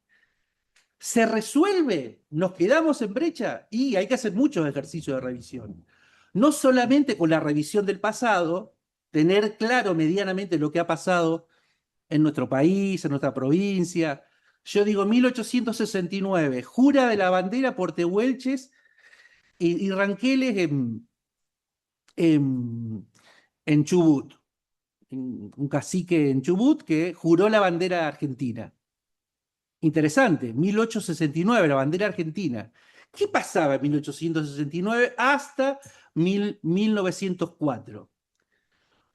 Speaker 4: ¿Se resuelve? ¿Nos quedamos en brecha? Y hay que hacer muchos ejercicios de revisión. No solamente con la revisión del pasado, tener claro medianamente lo que ha pasado en nuestro país, en nuestra provincia. Yo digo 1869, jura de la bandera por tehuelches y ranqueles en Chubut. Un cacique en Chubut que juró la bandera argentina. Interesante, 1869, la bandera argentina. ¿Qué pasaba en 1869 hasta 1904?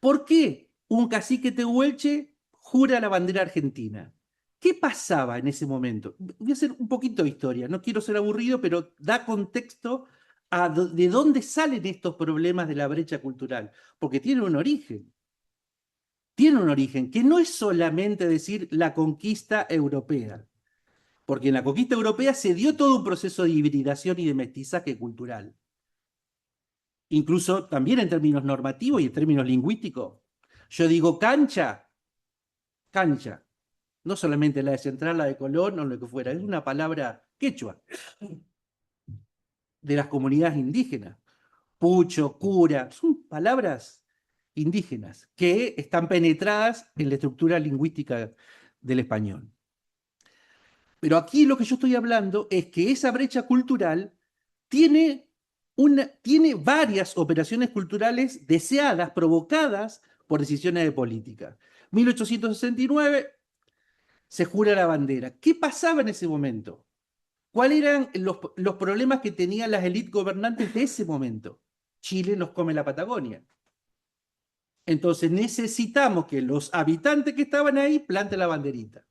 Speaker 4: ¿Por qué un cacique tehuelche jura la bandera argentina? ¿Qué pasaba en ese momento? Voy a hacer un poquito de historia, no quiero ser aburrido, pero da contexto de dónde salen estos problemas de la brecha cultural, porque tienen un origen. tiene un origen que no es solamente decir la conquista europea, porque en la conquista europea se dio todo un proceso de hibridación y de mestizaje cultural. Incluso también en términos normativos y en términos lingüísticos. Yo digo cancha, cancha. No solamente la de Central, la de Colón o lo que fuera, es una palabra quechua de las comunidades indígenas. Pucho, cura, son palabras indígenas que están penetradas en la estructura lingüística del español. Pero aquí lo que yo estoy hablando es que esa brecha cultural tiene varias operaciones culturales deseadas, provocadas por decisiones de política. 1869 se jura la bandera. ¿Qué pasaba en ese momento? ¿Cuáles eran los problemas que tenían las élites gobernantes de ese momento? Chile nos come la Patagonia. Entonces necesitamos que los habitantes que estaban ahí planten la banderita.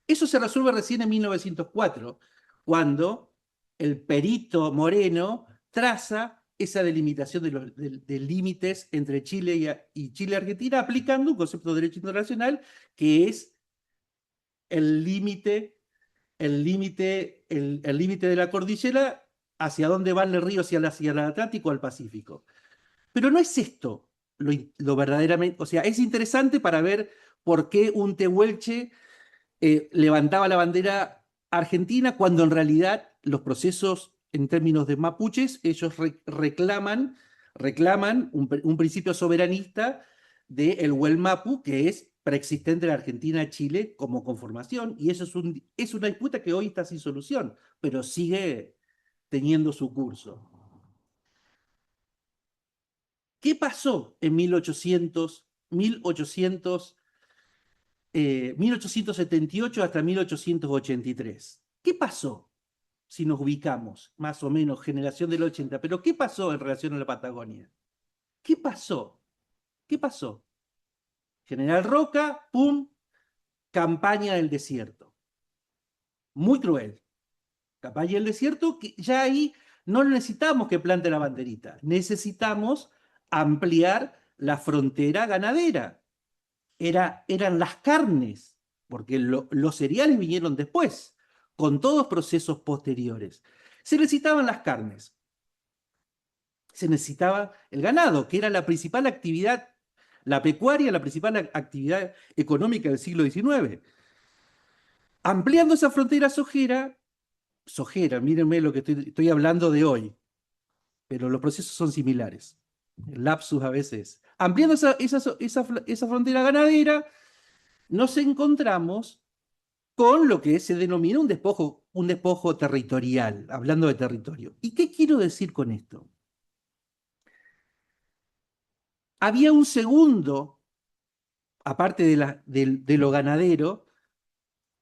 Speaker 4: Eso se resuelve recién en 1904, cuando el perito Moreno traza esa delimitación de límites entre Chile y Chile y Argentina, aplicando un concepto de derecho internacional que es el límite de la cordillera hacia dónde va el río, hacia el Atlántico o al Pacífico. Pero no es esto lo verdaderamente, o sea, es interesante para ver por qué un tehuelche levantaba la bandera argentina cuando en realidad los procesos en términos de mapuches, ellos reclaman un principio soberanista del Huelmapu, que es preexistente en Argentina-Chile como conformación, y eso es una disputa que hoy está sin solución, pero sigue teniendo su curso. ¿Qué pasó en 1878 hasta 1883? ¿Qué pasó? Si nos ubicamos, más o menos, generación del 80, pero ¿qué pasó en relación a la Patagonia? ¿Qué pasó? ¿Qué pasó? General Roca, pum, campaña del desierto. Muy cruel. Campaña del desierto, que ya ahí no necesitamos que plante la banderita, necesitamos ampliar la frontera ganadera. Eran las carnes, porque los cereales vinieron después, con todos procesos posteriores. Se necesitaban las carnes, se necesitaba el ganado, que era la principal actividad, la pecuaria, la principal actividad económica del siglo XIX. Ampliando esa frontera sojera, mírenme lo que estoy hablando de hoy, pero los procesos son similares. El lapsus a veces. Ampliando esa frontera ganadera, nos encontramos con lo que se denomina un despojo territorial, hablando de territorio. ¿Y qué quiero decir con esto? Había un segundo, aparte de lo ganadero,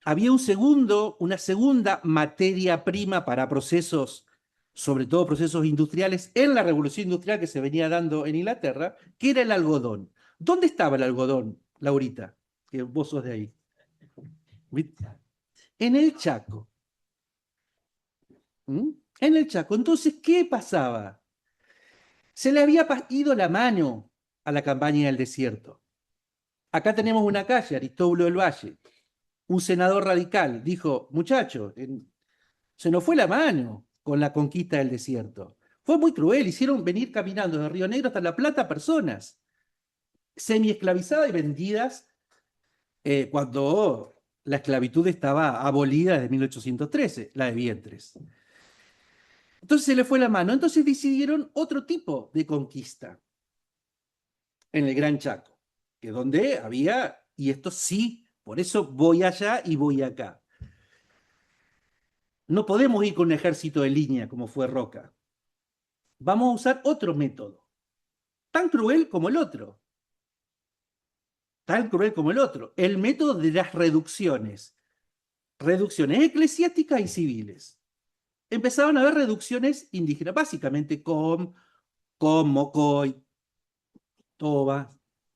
Speaker 4: había una segunda materia prima para procesos, sobre todo procesos industriales, en la revolución industrial que se venía dando en Inglaterra, que era el algodón. ¿Dónde estaba el algodón, Laurita? Que vos sos de ahí. ¿Viste? En el Chaco. ¿Mm? En el Chaco. Entonces, ¿qué pasaba? Se le había ido la mano a la campaña del desierto. Acá tenemos una calle, Aristóbulo del Valle. Un senador radical dijo, muchachos, se nos fue la mano con la conquista del desierto. Fue muy cruel, hicieron venir caminando de Río Negro hasta La Plata personas semi-esclavizadas y vendidas cuando la esclavitud estaba abolida desde 1813, la de vientres. Entonces se le fue la mano. Entonces decidieron otro tipo de conquista en el Gran Chaco, que donde había, y esto sí, por eso voy allá y voy acá. No podemos ir con un ejército de línea como fue Roca. Vamos a usar otro método, tan cruel como el otro. Tan cruel como el otro. El método de las reducciones. Reducciones eclesiásticas y civiles. Empezaron a haber reducciones indígenas, básicamente con Mocoy, Toba,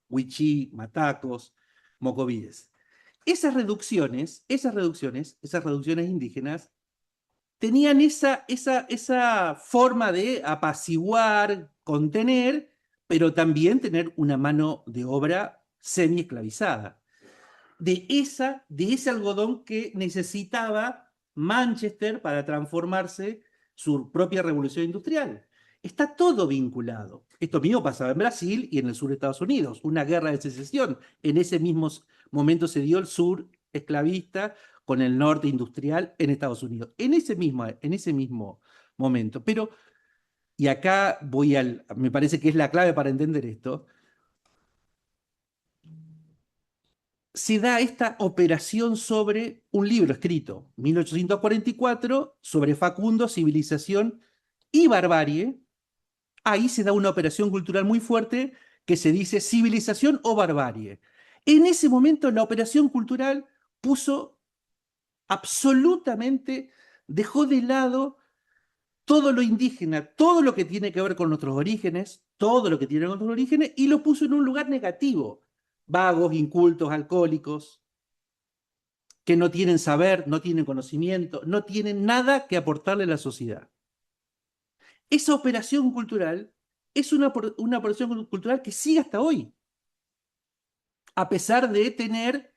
Speaker 4: Huichí, Matacos, Mocovíes. Esas reducciones indígenas tenían esa forma de apaciguar, contener, pero también tener una mano de obra semi-esclavizada. De ese algodón que necesitaba Manchester para transformarse su propia revolución industrial. Está todo vinculado. Esto mismo pasaba en Brasil y en el sur de Estados Unidos, una guerra de secesión. En ese mismo momento se dio el sur esclavista con el norte industrial en Estados Unidos. En ese mismo momento. Pero, y acá me parece que es la clave para entender esto, se da esta operación sobre un libro escrito, 1844, sobre Facundo, Civilización y Barbarie. Ahí se da una operación cultural muy fuerte que se dice civilización o barbarie. En ese momento la operación cultural puso absolutamente, dejó de lado todo lo indígena, todo lo que tiene que ver con nuestros orígenes, todo lo que tiene que ver con nuestros orígenes, y lo puso en un lugar negativo. Vagos, incultos, alcohólicos, que no tienen saber, no tienen conocimiento, no tienen nada que aportarle a la sociedad. Esa operación cultural es una operación cultural que sigue hasta hoy, a pesar de tener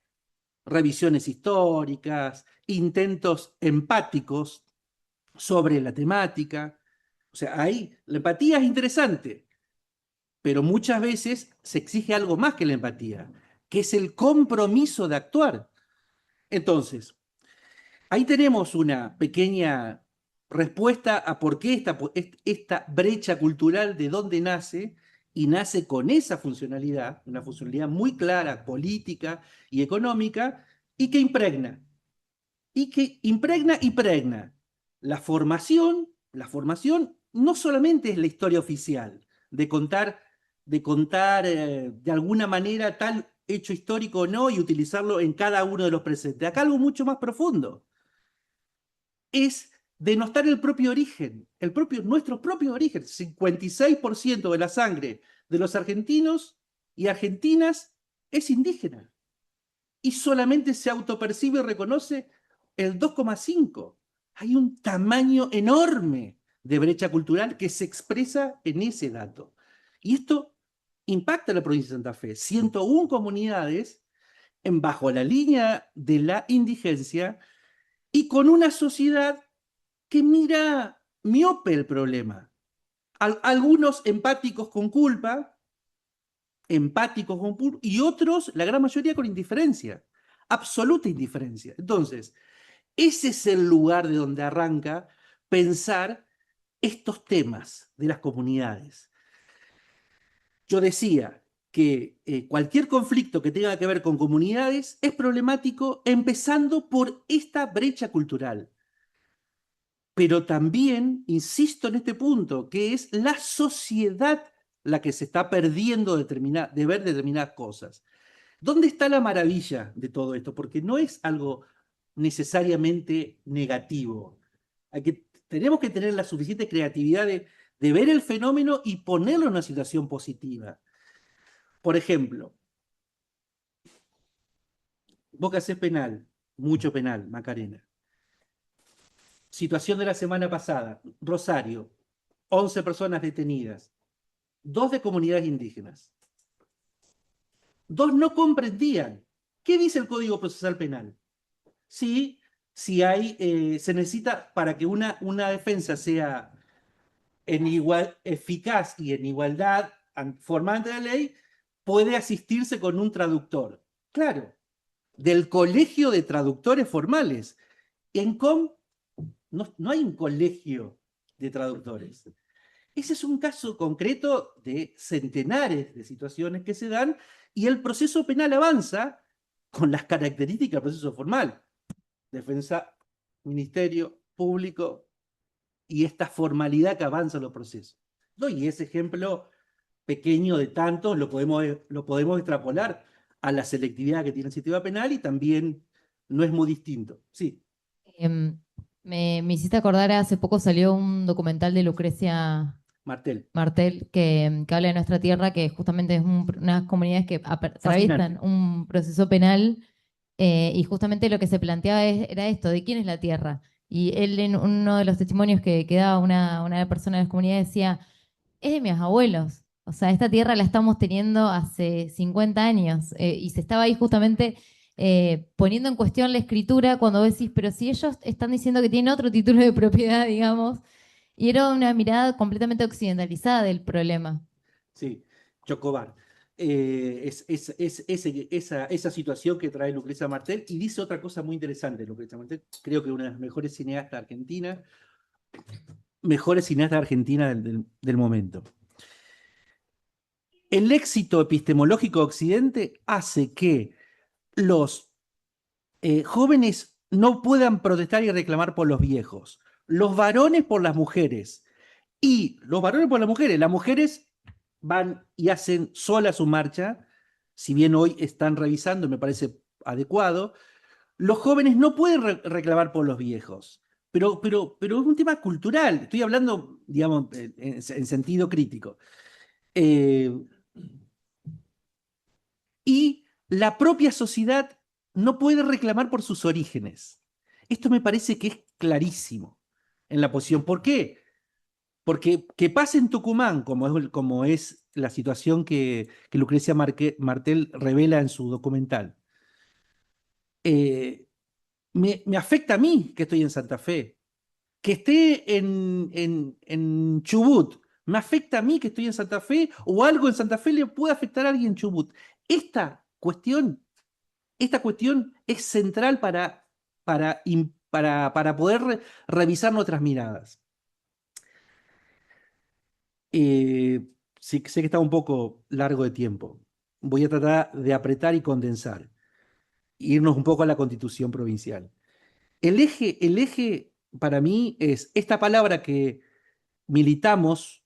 Speaker 4: revisiones históricas, intentos empáticos sobre la temática. O sea, ahí la empatía es interesante, pero muchas veces se exige algo más que la empatía, que es el compromiso de actuar. Entonces, ahí tenemos una pequeña respuesta a por qué esta brecha cultural, de dónde nace, y nace con esa funcionalidad, una funcionalidad muy clara, política y económica, y que impregna y pregna. La formación no solamente es la historia oficial, de contar de alguna manera tal hecho histórico o no y utilizarlo en cada uno de los presentes. Acá algo mucho más profundo. Es denostar el propio origen, nuestro propio origen. 56% de la sangre de los argentinos y argentinas es indígena. Y solamente se autopercibe y reconoce el 2,5. Hay un tamaño enorme de brecha cultural que se expresa en ese dato. Y esto impacta a la provincia de Santa Fe. 101 comunidades bajo la línea de la indigencia y con una sociedad que mira miope el problema. Algunos empáticos con culpa, y otros, la gran mayoría, con indiferencia, absoluta indiferencia. Entonces, ese es el lugar de donde arranca pensar estos temas de las comunidades. Yo decía que cualquier conflicto que tenga que ver con comunidades es problemático, empezando por esta brecha cultural. Pero también, insisto en este punto, que es la sociedad la que se está perdiendo de ver determinadas cosas. ¿Dónde está la maravilla de todo esto? Porque no es algo necesariamente negativo. Tenemos que tener la suficiente creatividad de ver el fenómeno y ponerlo en una situación positiva. Por ejemplo, vos que hacés penal, mucho penal, Macarena. Situación de la semana pasada, Rosario, 11 personas detenidas, 2 de comunidades indígenas. 2 no comprendían. ¿Qué dice el Código Procesal Penal? Si se necesita, para que una defensa sea eficaz y en igualdad formal ante la ley, puede asistirse con un traductor. Claro, del Colegio de Traductores Formales. En COM no hay un colegio de traductores. Ese es un caso concreto de centenares de situaciones que se dan y el proceso penal avanza con las características del proceso formal. Defensa, ministerio, público y esta formalidad que avanza en los procesos. Y ese ejemplo pequeño de tantos lo podemos extrapolar a la selectividad que tiene el sistema penal y también no es muy distinto. Sí.
Speaker 5: Me hiciste acordar, hace poco salió un documental de Lucrecia Martel que habla de nuestra tierra, que justamente es unas comunidades que atraviesan un proceso penal y justamente lo que se planteaba era esto, ¿de quién es la tierra? Y él, en uno de los testimonios que daba una persona de las comunidades, decía, es de mis abuelos. O sea, esta tierra la estamos teniendo hace 50 años y se estaba ahí justamente poniendo en cuestión la escritura cuando vos decís, pero si ellos están diciendo que tienen otro título de propiedad, digamos, y era una mirada completamente occidentalizada del problema.
Speaker 4: Sí, Chocobar. Esa situación que trae Lucrecia Martel y dice otra cosa muy interesante, Lucrecia Martel, creo que una de las mejores cineastas argentinas, del momento. El éxito epistemológico de Occidente hace que los jóvenes no puedan protestar y reclamar por los viejos, los varones por las mujeres, y los varones por las mujeres van y hacen sola su marcha, si bien hoy están revisando, me parece adecuado, los jóvenes no pueden reclamar por los viejos, pero es un tema cultural, estoy hablando, digamos, en sentido crítico. Eh, y la propia sociedad no puede reclamar por sus orígenes. Esto me parece que es clarísimo en la posición. ¿Por qué? Porque que pase en Tucumán, como es la situación que Lucrecia Martel revela en su documental, eh, me afecta a mí que estoy en Santa Fe. Que esté en Chubut, me afecta a mí que estoy en Santa Fe, o algo en Santa Fe le puede afectar a alguien en Chubut. Esta cuestión, esta cuestión es central para poder revisar nuestras miradas. Sí, sé que está un poco largo de tiempo. Voy a tratar de apretar y condensar, irnos un poco a la Constitución provincial. El eje para mí es esta palabra que militamos,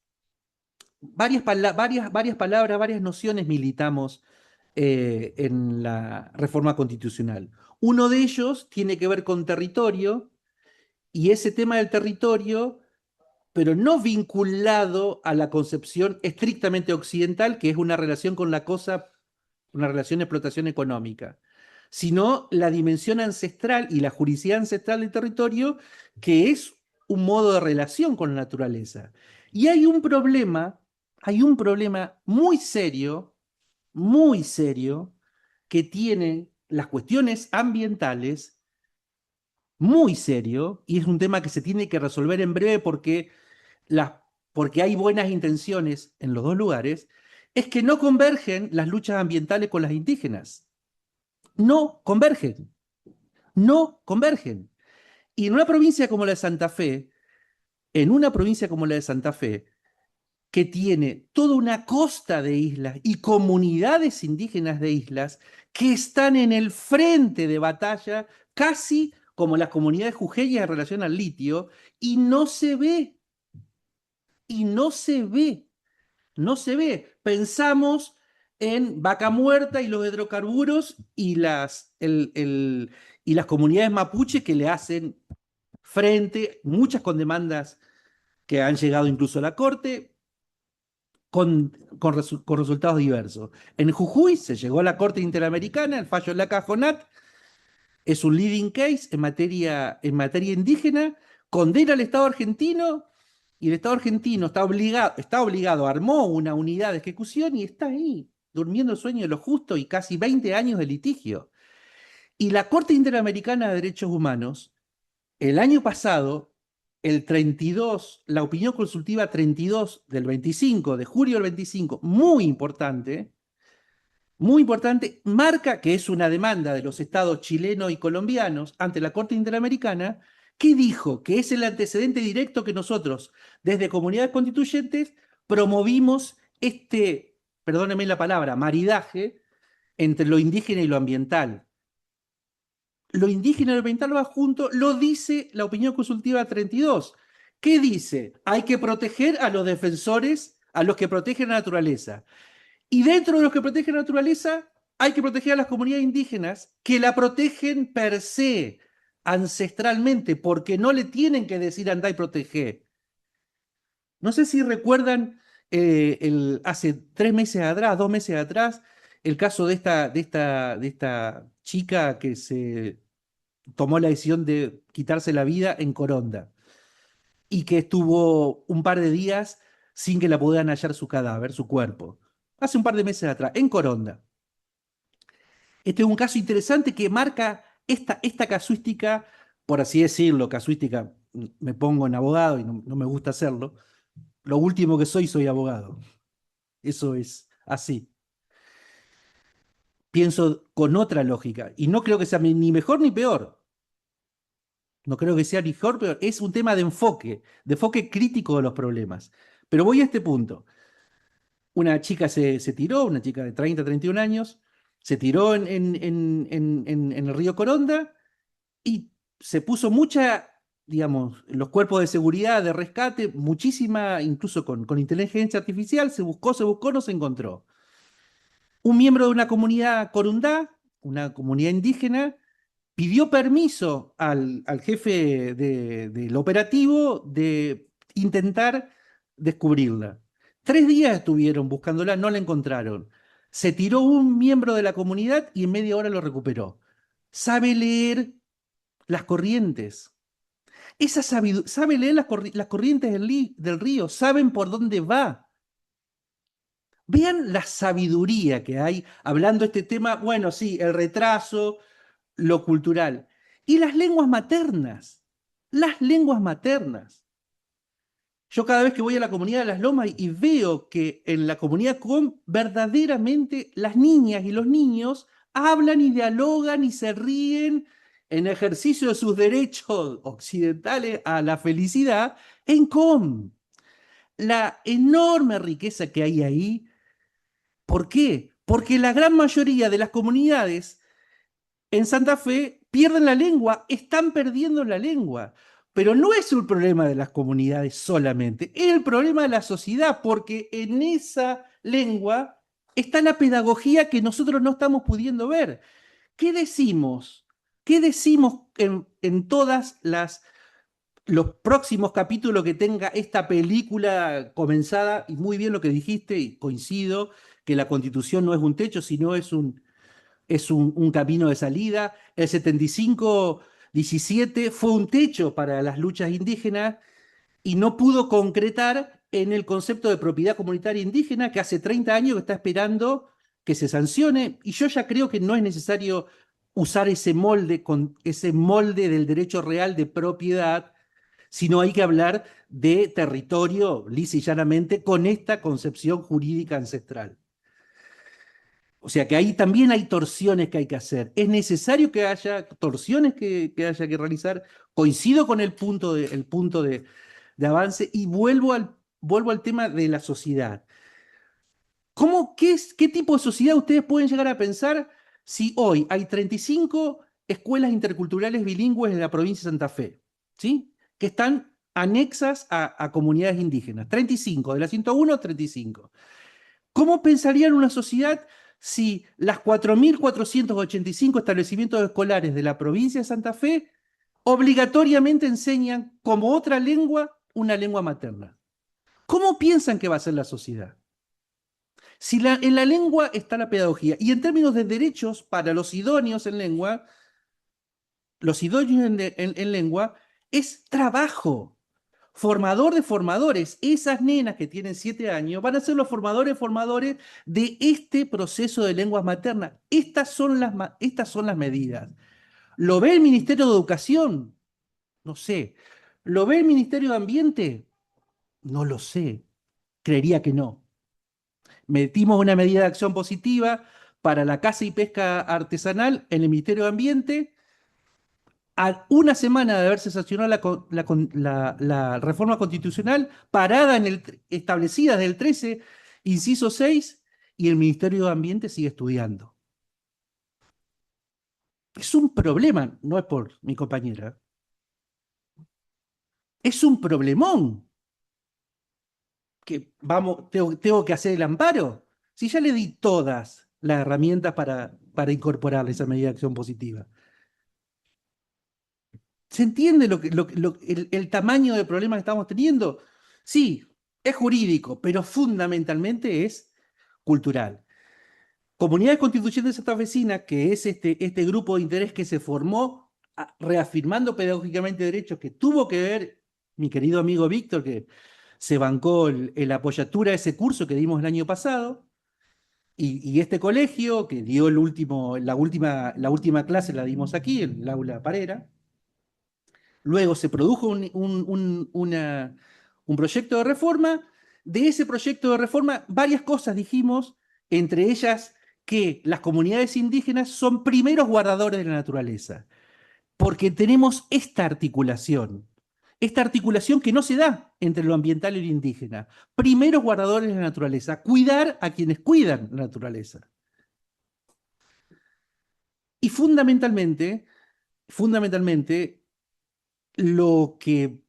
Speaker 4: varias palabras, varias nociones militamos en la reforma constitucional. Uno de ellos tiene que ver con territorio, y ese tema del territorio, pero no vinculado a la concepción estrictamente occidental, que es una relación con la cosa, una relación de explotación económica, sino la dimensión ancestral y la juridicidad ancestral del territorio, que es un modo de relación con la naturaleza. Y hay un problema muy serio, que tienen las cuestiones ambientales, muy serio, y es un tema que se tiene que resolver en breve porque hay buenas intenciones en los dos lugares, es que no convergen las luchas ambientales con las indígenas. No convergen, no convergen. Y en una provincia como la de Santa Fe, en una provincia como la de Santa Fe, que tiene toda una costa de islas y comunidades indígenas de islas que están en el frente de batalla, casi como las comunidades jujeñas en relación al litio, y no se ve, y no se ve. No se ve. Pensamos en Vaca Muerta y los hidrocarburos y las comunidades mapuche que le hacen frente, muchas con demandas que han llegado incluso a la corte, con resultados diversos. En Jujuy se llegó a la Corte Interamericana, el fallo de la Cajonat es un leading case en materia indígena, condena al Estado argentino, y el Estado argentino está obligado, armó una unidad de ejecución y está ahí, durmiendo el sueño de lo justo, y casi 20 años de litigio. Y la Corte Interamericana de Derechos Humanos, el año pasado, la opinión consultiva 32 del 25, de julio del 25, muy importante, marca que es una demanda de los estados chilenos y colombianos ante la Corte Interamericana, que dijo que es el antecedente directo que nosotros, desde comunidades constituyentes, promovimos perdónenme la palabra, maridaje entre lo indígena y lo ambiental. Lo indígena y lo ambiental va junto, lo dice la opinión consultiva 32. ¿Qué dice? Hay que proteger a los defensores, a los que protegen la naturaleza. Y dentro de los que protegen la naturaleza, hay que proteger a las comunidades indígenas que la protegen per se, ancestralmente, porque no le tienen que decir andá y protege. No sé si recuerdan hace 3 meses atrás, 2 meses atrás, el caso de esta chica que se tomó la decisión de quitarse la vida en Coronda y que estuvo un par de días sin que la puedan hallar su cadáver, su cuerpo. Hace un par de meses atrás, en Coronda. Este es un caso interesante que marca esta casuística, por así decirlo, casuística, me pongo en abogado y no me gusta hacerlo. Lo último que soy abogado. Eso es así. Pienso con otra lógica y no creo que sea ni mejor ni peor. No creo que sea ni mejor, pero es un tema de enfoque crítico de los problemas. Pero voy a este punto. Una chica se tiró, una chica de 30, 31 años, se tiró en el río Coronda y se puso mucha, digamos, los cuerpos de seguridad, de rescate, muchísima, incluso con inteligencia artificial, se buscó, no se encontró. Un miembro de una comunidad corundá, una comunidad indígena, pidió permiso al jefe del operativo de intentar descubrirla. 3 días estuvieron buscándola, no la encontraron. Se tiró un miembro de la comunidad y en media hora lo recuperó. Sabe leer las corrientes. Sabe leer las corrientes del río, saben por dónde va. Vean la sabiduría que hay hablando este tema. Bueno, sí, el retraso, lo cultural. Y las lenguas maternas. Las lenguas maternas. Yo cada vez que voy a la comunidad de Las Lomas y veo que en la comunidad verdaderamente las niñas y los niños hablan y dialogan y se ríen en ejercicio de sus derechos occidentales a la felicidad en Com. La enorme riqueza que hay ahí. ¿Por qué? Porque la gran mayoría de las comunidades en Santa Fe pierden la lengua, están perdiendo la lengua. Pero no es un problema de las comunidades solamente, es el problema de la sociedad, porque en esa lengua está la pedagogía que nosotros no estamos pudiendo ver. ¿Qué decimos? ¿Qué decimos en todas los próximos capítulos que tenga esta película comenzada? Y muy bien lo que dijiste, y coincido, que la Constitución no es un techo, sino es un camino de salida. El 75-17 fue un techo para las luchas indígenas y no pudo concretar en el concepto de propiedad comunitaria indígena que hace 30 años que está esperando que se sancione, y yo ya creo que no es necesario usar ese molde del derecho real de propiedad, sino hay que hablar de territorio lisa y llanamente con esta concepción jurídica ancestral. O sea que ahí también hay torsiones que hay que hacer. Es necesario que haya torsiones que haya que realizar. Coincido con el punto de avance y vuelvo al tema de la sociedad. ¿Qué tipo de sociedad ustedes pueden llegar a pensar si hoy hay 35 escuelas interculturales bilingües en la provincia de Santa Fe, ¿sí? Que están anexas a comunidades indígenas? 35, de las 101, 35. ¿Cómo pensarían una sociedad si las 4.485 establecimientos escolares de la provincia de Santa Fe obligatoriamente enseñan como otra lengua una lengua materna? ¿Cómo piensan que va a ser la sociedad? Si en la lengua está la pedagogía y en términos de derechos para los idóneos en lengua, es trabajo. Formador de formadores. Esas nenas que tienen 7 años van a ser los formadores de este proceso de lenguas maternas. Estas son las medidas. ¿Lo ve el Ministerio de Educación? No sé. ¿Lo ve el Ministerio de Ambiente? No lo sé. Creería que no. Metimos una medida de acción positiva para la caza y pesca artesanal en el Ministerio de Ambiente. A una semana de haberse sancionado la reforma constitucional, establecida desde el 13, inciso 6, y el Ministerio de Ambiente sigue estudiando. Es un problema, no es por mi compañera. Es un problemón. Tengo que hacer el amparo. Si ya le di todas las herramientas para incorporar esa medida de acción positiva. ¿Se entiende el tamaño del problema que estamos teniendo? Sí, es jurídico, pero fundamentalmente es cultural. Comunidades Constituyentes Santafesinas, que es este grupo de interés que se formó reafirmando pedagógicamente derechos que tuvo que ver mi querido amigo Víctor, que se bancó la apoyatura a ese curso que dimos el año pasado, y este colegio que dio la última clase la dimos aquí, en el aula Parera. Luego se produjo un proyecto de reforma. De ese proyecto de reforma, varias cosas dijimos, entre ellas que las comunidades indígenas son primeros guardadores de la naturaleza, porque tenemos esta articulación que no se da entre lo ambiental y lo indígena. Primeros guardadores de la naturaleza, cuidar a quienes cuidan la naturaleza. Y fundamentalmente, lo que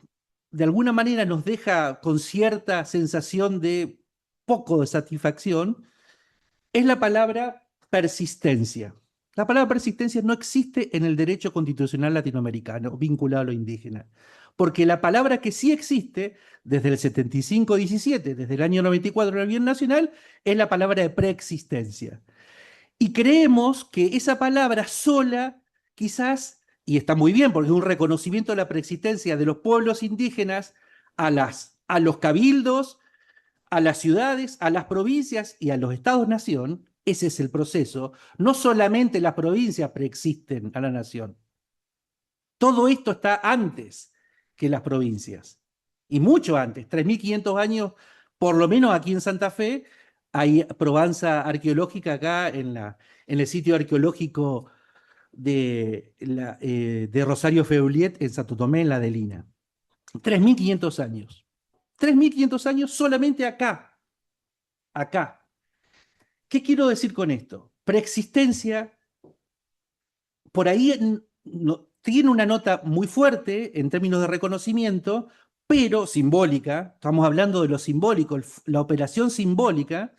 Speaker 4: de alguna manera nos deja con cierta sensación de poco de satisfacción es la palabra persistencia. La palabra persistencia no existe en el derecho constitucional latinoamericano vinculado a lo indígena, porque la palabra que sí existe desde el 75-17, desde el año 94 en la Bien Nacional, es la palabra de preexistencia. Y creemos que esa palabra sola, quizás, y está muy bien, porque es un reconocimiento de la preexistencia de los pueblos indígenas a los cabildos, a las ciudades, a las provincias y a los estados-nación. Ese es el proceso. No solamente las provincias preexisten a la nación. Todo esto está antes que las provincias. Y mucho antes, 3.500 años, por lo menos aquí en Santa Fe, hay probanza arqueológica acá en el sitio arqueológico de Rosario Feuliet en Santo Tomé, en la Adelina. 3.500 años. 3.500 años solamente acá. Acá. ¿Qué quiero decir con esto? Preexistencia, por ahí tiene una nota muy fuerte en términos de reconocimiento, pero simbólica. Estamos hablando de lo simbólico, la operación simbólica,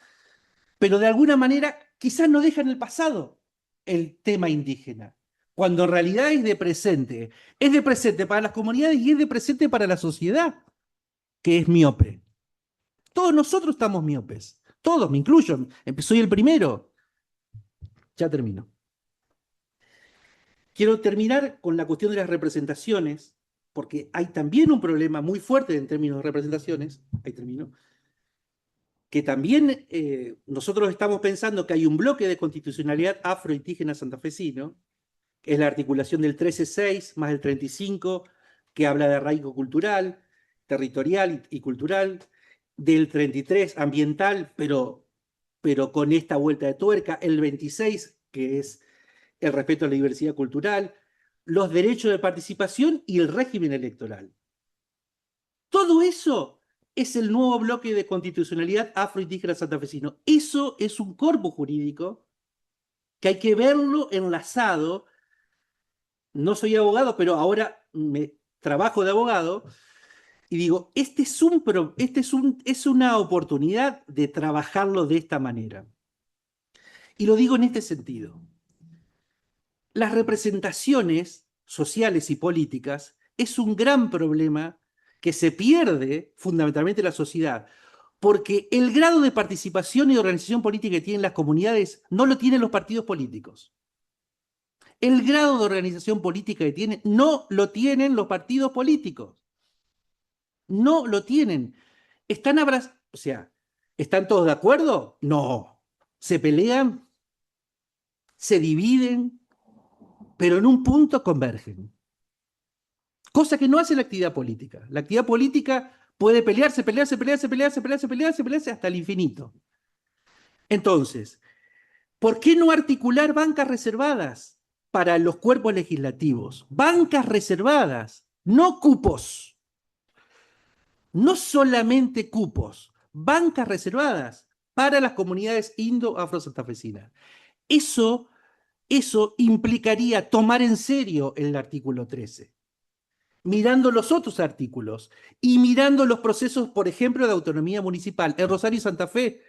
Speaker 4: pero de alguna manera quizás no deja en el pasado el tema indígena, cuando en realidad es de presente. Es de presente para las comunidades y es de presente para la sociedad, que es miope. Todos nosotros estamos miopes, todos, me incluyo, soy el primero. Ya termino. Quiero terminar con la cuestión de las representaciones, porque hay también un problema muy fuerte en términos de representaciones. Ahí termino. Que también nosotros estamos pensando que hay un bloque de constitucionalidad afroindígena santafesino, que es la articulación del 13.6 más el 35, que habla de arraigo cultural, territorial y cultural, del 33 ambiental, pero con esta vuelta de tuerca, el 26, que es el respeto a la diversidad cultural, los derechos de participación y el régimen electoral. Todo eso es el nuevo bloque de constitucionalidad afroindígena santafesino. Eso es un corpus jurídico que hay que verlo enlazado. No soy abogado, pero ahora trabajo de abogado y digo, es una oportunidad de trabajarlo de esta manera. Y lo digo en este sentido. Las representaciones sociales y políticas es un gran problema que se pierde fundamentalmente en la sociedad, porque el grado de participación y organización política que tienen las comunidades no lo tienen los partidos políticos. El grado de organización política que tienen no lo tienen los partidos políticos. No lo tienen. O sea, ¿están todos de acuerdo? No. Se pelean, se dividen, pero en un punto convergen. Cosa que no hace la actividad política. La actividad política puede pelearse hasta el infinito. Entonces, ¿por qué no articular bancas reservadas para los cuerpos legislativos? Bancas reservadas, no cupos. No solamente cupos, bancas reservadas para las comunidades indo-afro-santafesinas. Eso implicaría tomar en serio el artículo 13, mirando los otros artículos y mirando los procesos, por ejemplo, de autonomía municipal en Rosario y Santa Fe,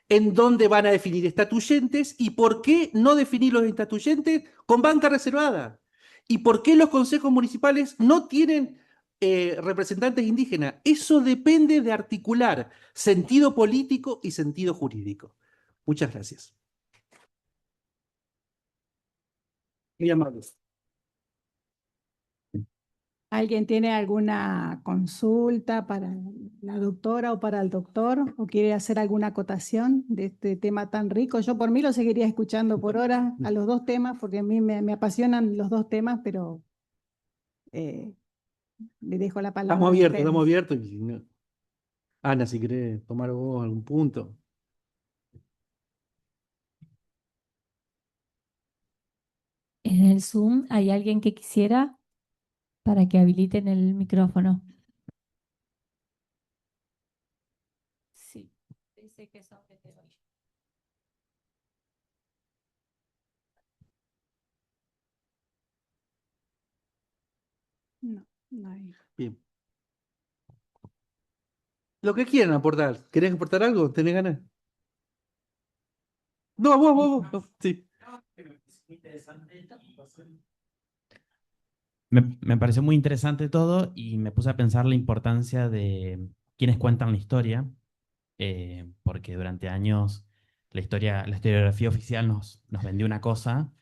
Speaker 4: en donde van a definir estatuyentes y por qué no definir los estatuyentes con banca reservada. Y por qué los consejos municipales no tienen representantes indígenas. Eso depende de articular sentido político y sentido jurídico. Muchas gracias. Muy amables.
Speaker 2: ¿Alguien tiene alguna consulta para la doctora o para el doctor, o quiere hacer alguna acotación de este tema tan rico. Yo por mí lo seguiría escuchando por horas a los dos temas, porque a mí me apasionan los dos temas, pero eh, le dejo la palabra a
Speaker 4: Estamos
Speaker 2: ustedes.
Speaker 4: abiertos. Ana, si querés tomar vos algún punto.
Speaker 6: En el Zoom hay alguien que quisiera para que habiliten el micrófono. Sí, dice que son de hoy.
Speaker 2: No, no hay.
Speaker 4: Bien. Lo que quieran aportar. ¿Querés aportar algo? ¿Tenés ganas? No, vos. Sí.
Speaker 7: Me pareció muy interesante todo y me puse a pensar la importancia de quienes cuentan la historia, porque durante años la historiografía oficial nos vendió una cosa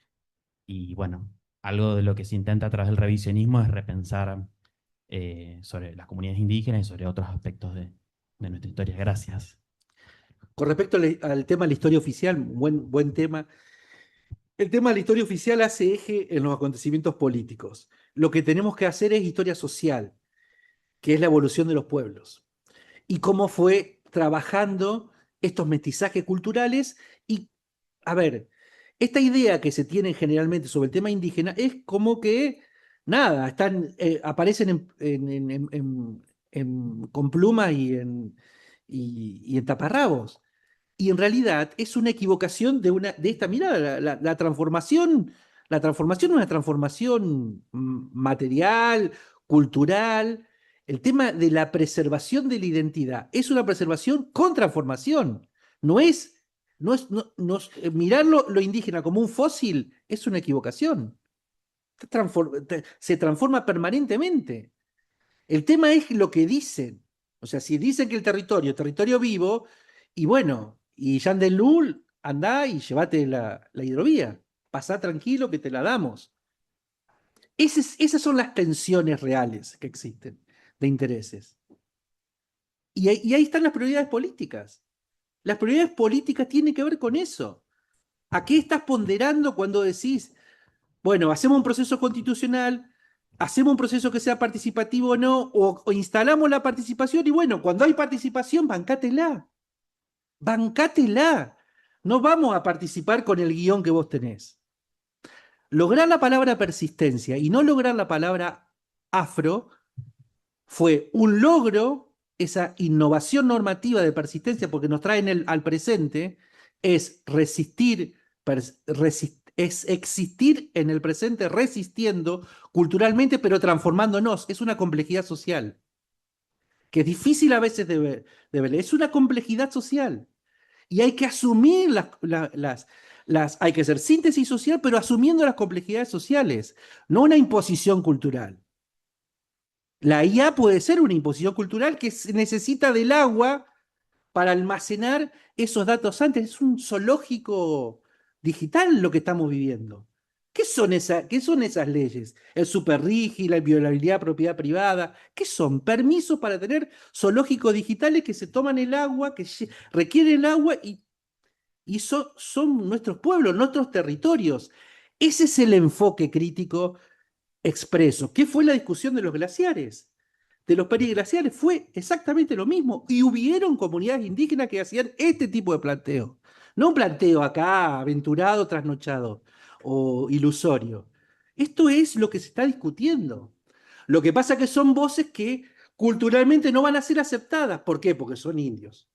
Speaker 7: y bueno, algo de lo que se intenta a través del revisionismo es repensar sobre las comunidades indígenas y sobre otros aspectos de nuestra historia. Gracias.
Speaker 4: Con respecto al tema de la historia oficial, buen tema. El tema de la historia oficial hace eje en los acontecimientos políticos. Lo que tenemos que hacer es historia social, que es la evolución de los pueblos. Y cómo fue trabajando estos mestizajes culturales. Y, a ver, esta idea que se tiene generalmente sobre el tema indígena es como que, nada, aparecen con plumas y en taparrabos. Y en realidad es una equivocación de esta mirada. La transformación es una transformación material, cultural. El tema de la preservación de la identidad es una preservación con transformación. No es, mirar lo indígena como un fósil es una equivocación. Se transforma permanentemente. El tema es lo que dicen. O sea, si dicen que el territorio vivo, y bueno, y Jean de Lul, andá y llévate la hidrovía. Pasá tranquilo que te la damos. Esas son las tensiones reales que existen de intereses. Y ahí están las prioridades políticas. Las prioridades políticas tienen que ver con eso. ¿A qué estás ponderando cuando decís, bueno, hacemos un proceso constitucional, hacemos un proceso que sea participativo o no, o instalamos la participación y bueno, cuando hay participación, bancátela. Bancátela. No vamos a participar con el guión que vos tenés. Lograr la palabra persistencia y no lograr la palabra afro fue un logro, esa innovación normativa de persistencia, porque nos traen al presente, es resistir, es existir en el presente resistiendo culturalmente, pero transformándonos. Es una complejidad social, que es difícil a veces de ver. Es una complejidad social. Y hay que asumir hay que hacer síntesis social, pero asumiendo las complejidades sociales, no una imposición cultural. La IA puede ser una imposición cultural que necesita del agua para almacenar esos datos antes. Es un zoológico digital lo que estamos viviendo. ¿Qué son esas leyes? El superrígido, la inviolabilidad de propiedad privada. ¿Qué son? Permisos para tener zoológicos digitales que se toman el agua, que requieren el agua y son nuestros pueblos, nuestros territorios. Ese es el enfoque crítico expreso. ¿Qué fue la discusión de los glaciares? De los periglaciares fue exactamente lo mismo. Y hubieron comunidades indígenas que hacían este tipo de planteo. No un planteo acá aventurado, trasnochado o ilusorio. Esto es lo que se está discutiendo. Lo que pasa es que son voces que culturalmente no van a ser aceptadas. ¿Por qué? Porque son indios.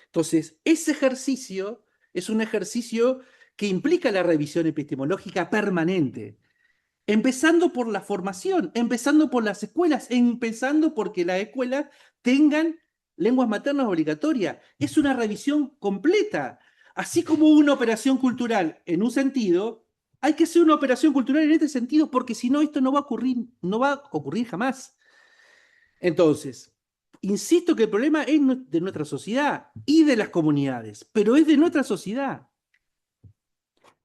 Speaker 4: Entonces, ese ejercicio es un ejercicio que implica la revisión epistemológica permanente. Empezando por la formación, empezando por las escuelas, empezando porque las escuelas tengan lenguas maternas obligatorias. Es una revisión completa. Así como una operación cultural en un sentido, hay que hacer una operación cultural en este sentido, porque si no, esto no va a ocurrir jamás. Entonces, insisto que el problema es de nuestra sociedad y de las comunidades, pero es de nuestra sociedad.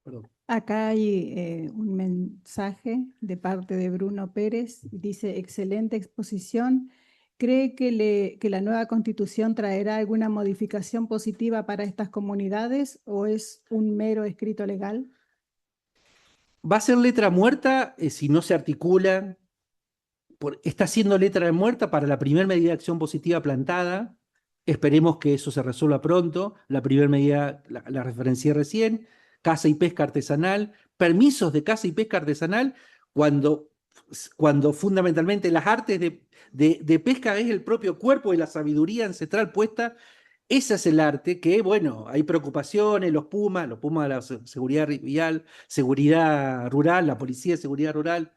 Speaker 4: Perdón.
Speaker 2: Acá hay un mensaje de parte de Bruno Pérez. Dice, excelente exposición. ¿Cree que la nueva constitución traerá alguna modificación positiva para estas comunidades o es un mero escrito legal?
Speaker 4: Va a ser letra muerta si no se articula. Está siendo letra muerta para la primera medida de acción positiva plantada. Esperemos que eso se resuelva pronto. La primera medida la referencié recién. Caza y pesca artesanal. Permisos de caza y pesca artesanal cuando, cuando fundamentalmente las artes de pesca es el propio cuerpo de la sabiduría ancestral puesta. Ese es el arte que, bueno, hay preocupaciones, los Pumas de la seguridad vial, seguridad rural, la policía de seguridad rural,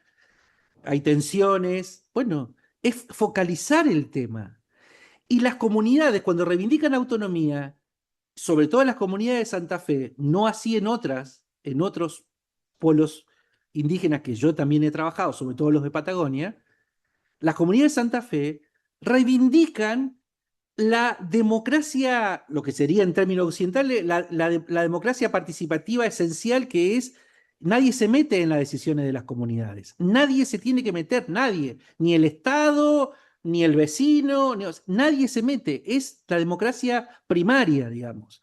Speaker 4: hay tensiones. Bueno, es focalizar el tema. Y las comunidades, cuando reivindican autonomía, sobre todo las comunidades de Santa Fe, no así en otros pueblos indígenas que yo también he trabajado, sobre todo los de Patagonia, las comunidades de Santa Fe reivindican la democracia, lo que sería en términos occidentales, la democracia participativa esencial, que es nadie se mete en las decisiones de las comunidades. Nadie se tiene que meter, nadie. Ni el Estado, ni el vecino, nadie se mete. Es la democracia primaria, digamos.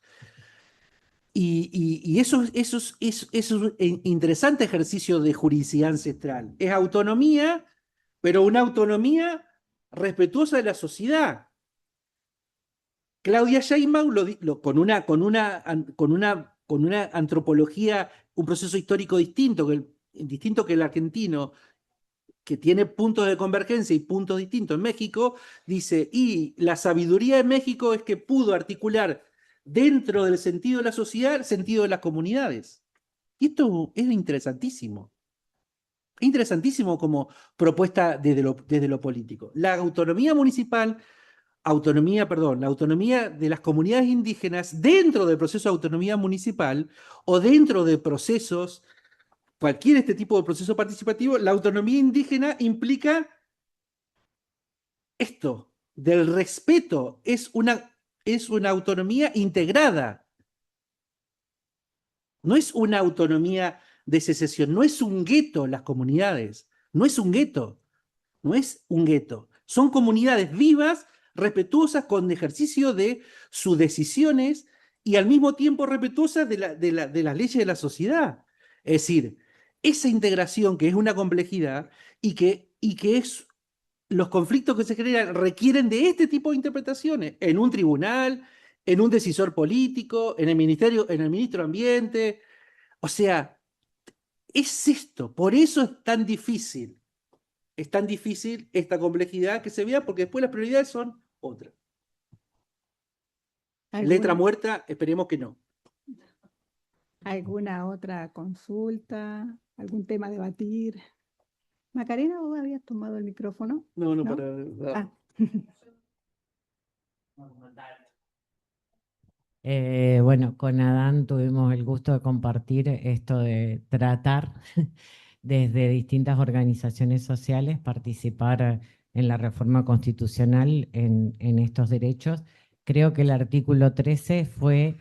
Speaker 4: Y eso es un interesante ejercicio de juridicidad ancestral. Es autonomía, pero una autonomía respetuosa de la sociedad. Claudia Sheinbaum con una antropología, un proceso histórico distinto que el argentino, que tiene puntos de convergencia y puntos distintos en México, dice, y la sabiduría de México es que pudo articular dentro del sentido de la sociedad el sentido de las comunidades. Y esto es interesantísimo. Interesantísimo como propuesta desde lo político. La autonomía municipal la autonomía de las comunidades indígenas dentro del proceso de autonomía municipal o dentro de procesos, cualquier este tipo de proceso participativo, la autonomía indígena implica esto, del respeto, es una autonomía integrada, no es una autonomía de secesión, no es un gueto las comunidades, no es un gueto, no es un gueto. Son comunidades vivas, respetuosas, con ejercicio de sus decisiones y al mismo tiempo respetuosas de las leyes de la sociedad. Es decir, esa integración que es una complejidad y que es los conflictos que se generan requieren de este tipo de interpretaciones en un tribunal, en un decisor político, en el ministerio, en el ministro de Ambiente. O sea, es esto, por eso es tan difícil. Es tan difícil esta complejidad que se vea porque después las prioridades son otras. Letra muerta, esperemos que no.
Speaker 2: ¿Alguna otra consulta? ¿Algún tema a debatir? Macarena, ¿vos habías tomado el micrófono?
Speaker 4: No,
Speaker 2: ¿No?
Speaker 4: para.
Speaker 2: Ah.
Speaker 8: Bueno, con Adán tuvimos el gusto de compartir esto de tratar desde distintas organizaciones sociales, participar en la reforma constitucional en estos derechos. Creo que el artículo 13 fue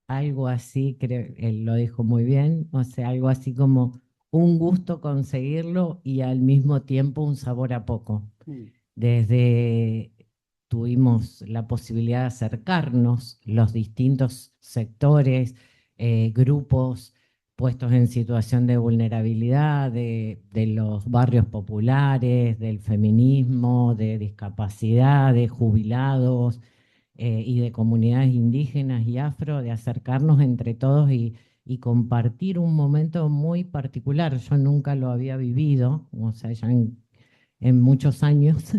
Speaker 8: algo así, creo, él lo dijo muy bien, o sea, algo así como un gusto conseguirlo y al mismo tiempo un sabor a poco. Desde tuvimos la posibilidad de acercarnos los distintos sectores, grupos puestos en situación de vulnerabilidad, de los barrios populares, del feminismo, de discapacidad, de jubilados y de comunidades indígenas y afro, de acercarnos entre todos y compartir un momento muy particular. Yo nunca lo había vivido, o sea, ya en muchos años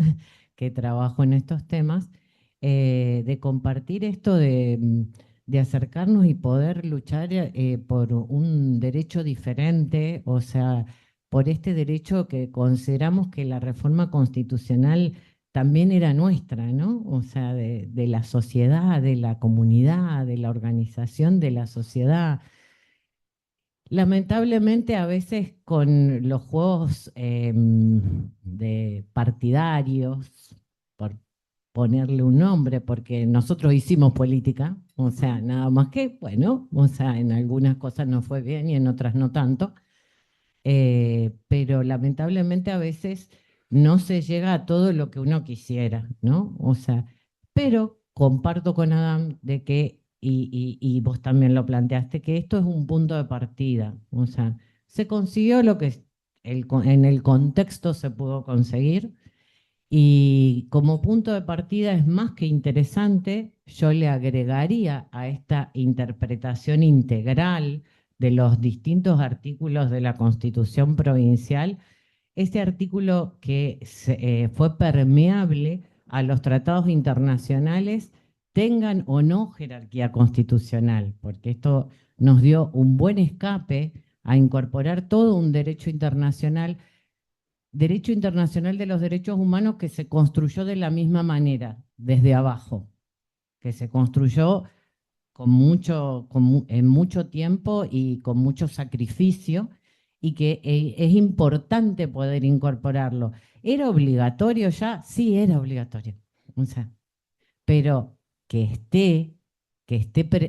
Speaker 8: que trabajo en estos temas, de compartir esto de acercarnos y poder luchar por un derecho diferente, o sea, por este derecho que consideramos que la reforma constitucional también era nuestra, ¿no? O sea, de la sociedad, de la comunidad, de la organización de la sociedad. Lamentablemente a veces con los juegos de partidarios, por ponerle un nombre, porque nosotros hicimos política, o sea, nada más que, bueno, o sea, en algunas cosas nos fue bien y en otras no tanto, pero lamentablemente a veces no se llega a todo lo que uno quisiera, ¿no? O sea, pero comparto con Adam de que, y vos también lo planteaste, que esto es un punto de partida, o sea, se consiguió lo que en el contexto se pudo conseguir. Y como punto de partida es más que interesante, yo le agregaría a esta interpretación integral de los distintos artículos de la Constitución provincial, este artículo que fue permeable a los tratados internacionales, tengan o no jerarquía constitucional, porque esto nos dio un buen escape a incorporar todo un derecho internacional de los derechos humanos que se construyó de la misma manera, desde abajo, que se construyó en mucho tiempo y con mucho sacrificio, y que es importante poder incorporarlo. ¿Era obligatorio ya? Sí, era obligatorio. O sea, pero que esté,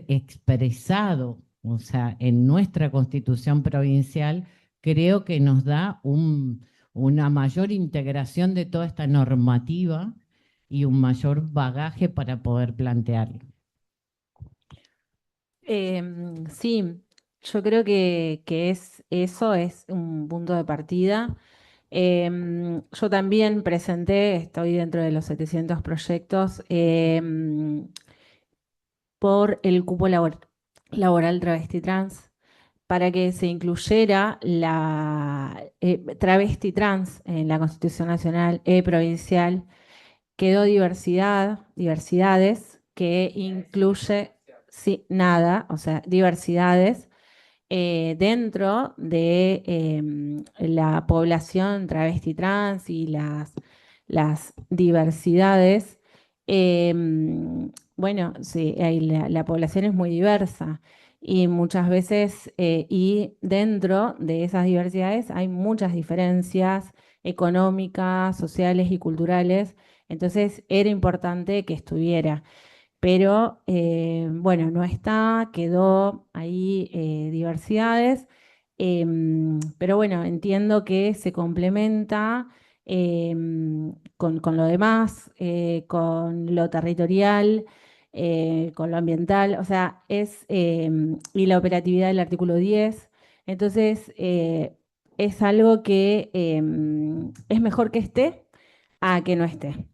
Speaker 8: expresado, o sea, en nuestra Constitución provincial, creo que nos da una mayor integración de toda esta normativa y un mayor bagaje para poder plantearlo.
Speaker 3: Sí, yo creo que eso es un punto de partida. Yo también presenté, estoy dentro de los 700 proyectos, por el cupo laboral travesti trans, para que se incluyera la travesti trans en la Constitución Nacional provincial. Quedó diversidades, que incluye, sí, nada, o sea, diversidades dentro de la población travesti trans y las diversidades. Bueno, sí, la población es muy diversa y muchas veces, y dentro de esas diversidades hay muchas diferencias económicas, sociales y culturales. Entonces era importante que estuviera, pero bueno, no está, quedó ahí diversidades, pero bueno, entiendo que se complementa con lo demás, con lo territorial, con lo ambiental, o sea, y la operatividad del artículo 10. Entonces, es algo que es mejor que esté a que no esté.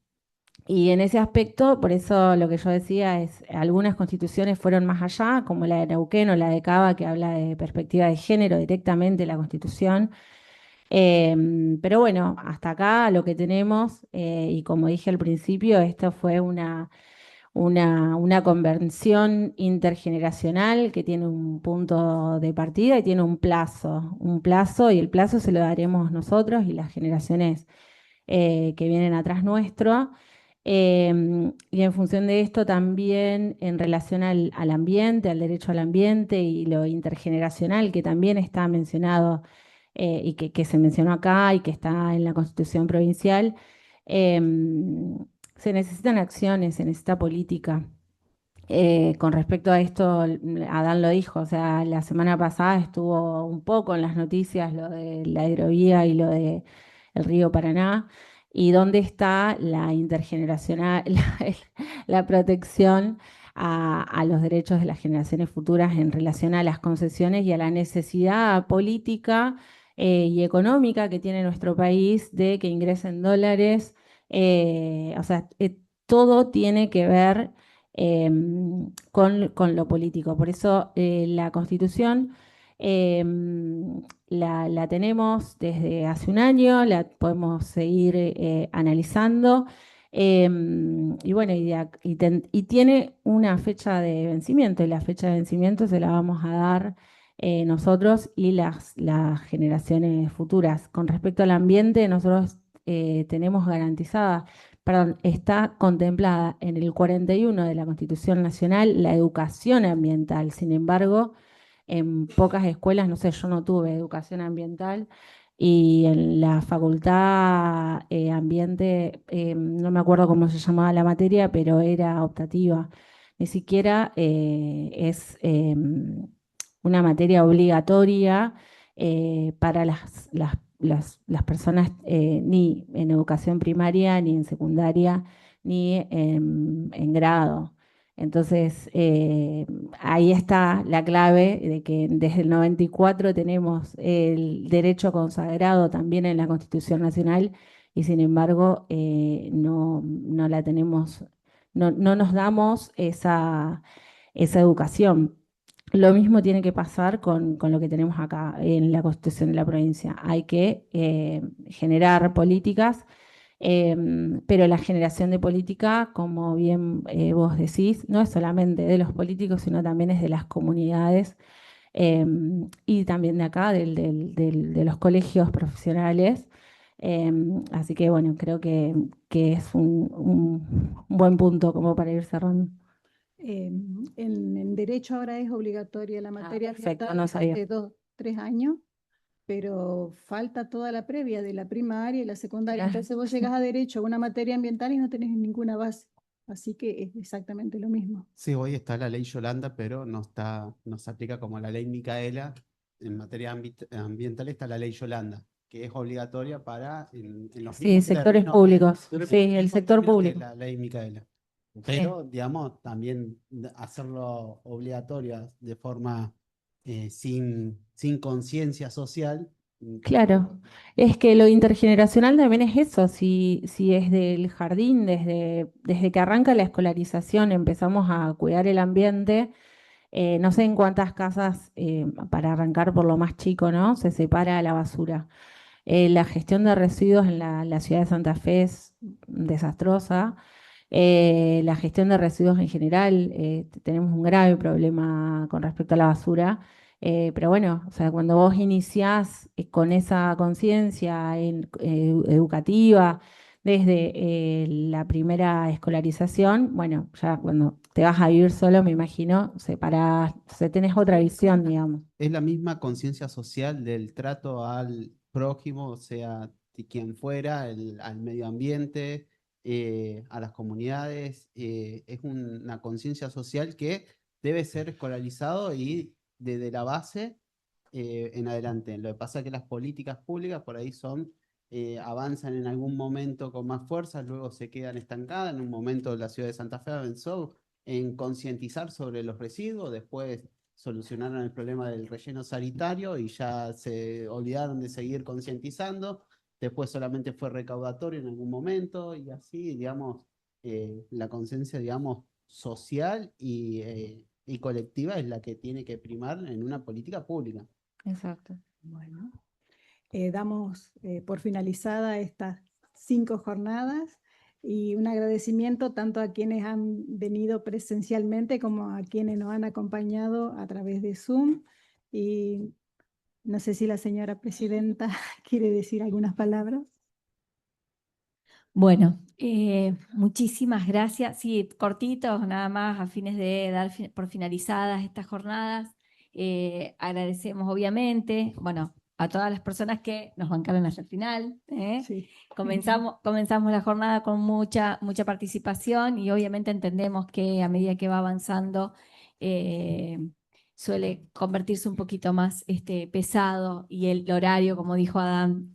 Speaker 3: Y en ese aspecto, por eso lo que yo decía es, algunas constituciones fueron más allá, como la de Neuquén o la de Cava, que habla de perspectiva de género directamente, la constitución. Pero bueno, hasta acá lo que tenemos, y como dije al principio, esto fue una convención intergeneracional que tiene un punto de partida y tiene un plazo, y el plazo se lo daremos nosotros y las generaciones que vienen atrás nuestro. Y en función de esto también en relación al ambiente, al derecho al ambiente y lo intergeneracional que también está mencionado y que se mencionó acá y que está en la Constitución provincial, se necesitan acciones, se necesita política. Con respecto a esto, Adán lo dijo, o sea, la semana pasada estuvo un poco en las noticias lo de la hidrovía y lo de el río Paraná, y dónde está la intergeneracional, la protección a los derechos de las generaciones futuras en relación a las concesiones y a la necesidad política y económica que tiene nuestro país de que ingresen dólares. O sea, todo tiene que ver con lo político. Por eso la Constitución la tenemos desde hace un año, la podemos seguir analizando. Y bueno, y tiene una fecha de vencimiento, y la fecha de vencimiento se la vamos a dar nosotros y las generaciones futuras. Con respecto al ambiente, nosotros tenemos garantizada, perdón, está contemplada en el 41 de la Constitución Nacional la educación ambiental. Sin embargo, en pocas escuelas, no sé, yo no tuve educación ambiental y en la facultad ambiente, no me acuerdo cómo se llamaba la materia, pero era optativa. Ni siquiera es una materia obligatoria para las personas ni en educación primaria, ni en secundaria, ni en grado. Entonces, ahí está la clave de que desde el 94 tenemos el derecho consagrado también en la Constitución Nacional y sin embargo no la tenemos, no nos damos esa educación. Lo mismo tiene que pasar con lo que tenemos acá en la Constitución de la provincia. Hay que generar políticas, pero la generación de política, como bien vos decís, no es solamente de los políticos, sino también es de las comunidades y también de acá, de los colegios profesionales. Así que bueno, creo que es un buen punto como para ir cerrando.
Speaker 2: En derecho ahora es obligatoria la materia
Speaker 3: perfecto,
Speaker 2: ambiental
Speaker 3: no sabía.
Speaker 2: hace 2, 3 años, pero falta toda la previa de la primaria y la secundaria.
Speaker 3: Claro.
Speaker 2: Entonces vos llegás a derecho a una materia ambiental y no tenés ninguna base. Así que es exactamente lo mismo.
Speaker 9: Sí, hoy está la ley Yolanda, pero no se aplica como la ley Micaela. En materia ambiental está la ley Yolanda, que es obligatoria para en los
Speaker 3: Sí,
Speaker 9: mismos
Speaker 3: sectores
Speaker 9: términos
Speaker 3: públicos.
Speaker 9: sectores
Speaker 3: Sí, el
Speaker 9: públicos
Speaker 3: sector
Speaker 9: términos que
Speaker 3: público.
Speaker 9: la ley Micaela. Pero, digamos, también hacerlo obligatoria de forma sin conciencia social.
Speaker 3: Claro, es que lo intergeneracional también es eso, si es del jardín, desde que arranca la escolarización empezamos a cuidar el ambiente, no sé en cuántas casas, para arrancar por lo más chico, ¿no? Se separa la basura. La gestión de residuos en la ciudad de Santa Fe es desastrosa. La gestión de residuos en general, tenemos un grave problema con respecto a la basura. Pero bueno, o sea, cuando vos iniciás con esa conciencia educativa desde la primera escolarización, bueno, ya cuando te vas a vivir solo, me imagino, separás, o sea, tenés otra visión, digamos.
Speaker 9: Es la misma conciencia social del trato al prójimo, o sea, de quien fuera, al medio ambiente, a las comunidades. Es una conciencia social que debe ser escolarizado y desde la base en adelante. Lo que pasa es que las políticas públicas por ahí avanzan en algún momento con más fuerza, luego se quedan estancadas. En un momento la ciudad de Santa Fe avanzó en concientizar sobre los residuos, después solucionaron el problema del relleno sanitario y ya se olvidaron de seguir concientizando. Después solamente fue recaudatorio en algún momento y así, digamos, la conciencia, digamos, social y colectiva es la que tiene que primar en una política pública.
Speaker 3: Exacto.
Speaker 2: Bueno, damos por finalizada estas 5 jornadas y un agradecimiento tanto a quienes han venido presencialmente como a quienes nos han acompañado a través de Zoom. Y no sé si la señora presidenta quiere decir algunas palabras.
Speaker 6: Bueno, muchísimas gracias. Sí, cortitos, nada más, a fines de dar por finalizadas estas jornadas. Agradecemos, obviamente, bueno, a todas las personas que nos bancaron hasta el final.
Speaker 2: Sí.
Speaker 6: Comenzamos la jornada con mucha participación y obviamente entendemos que a medida que va avanzando suele convertirse un poquito más pesado y el horario, como dijo Adán,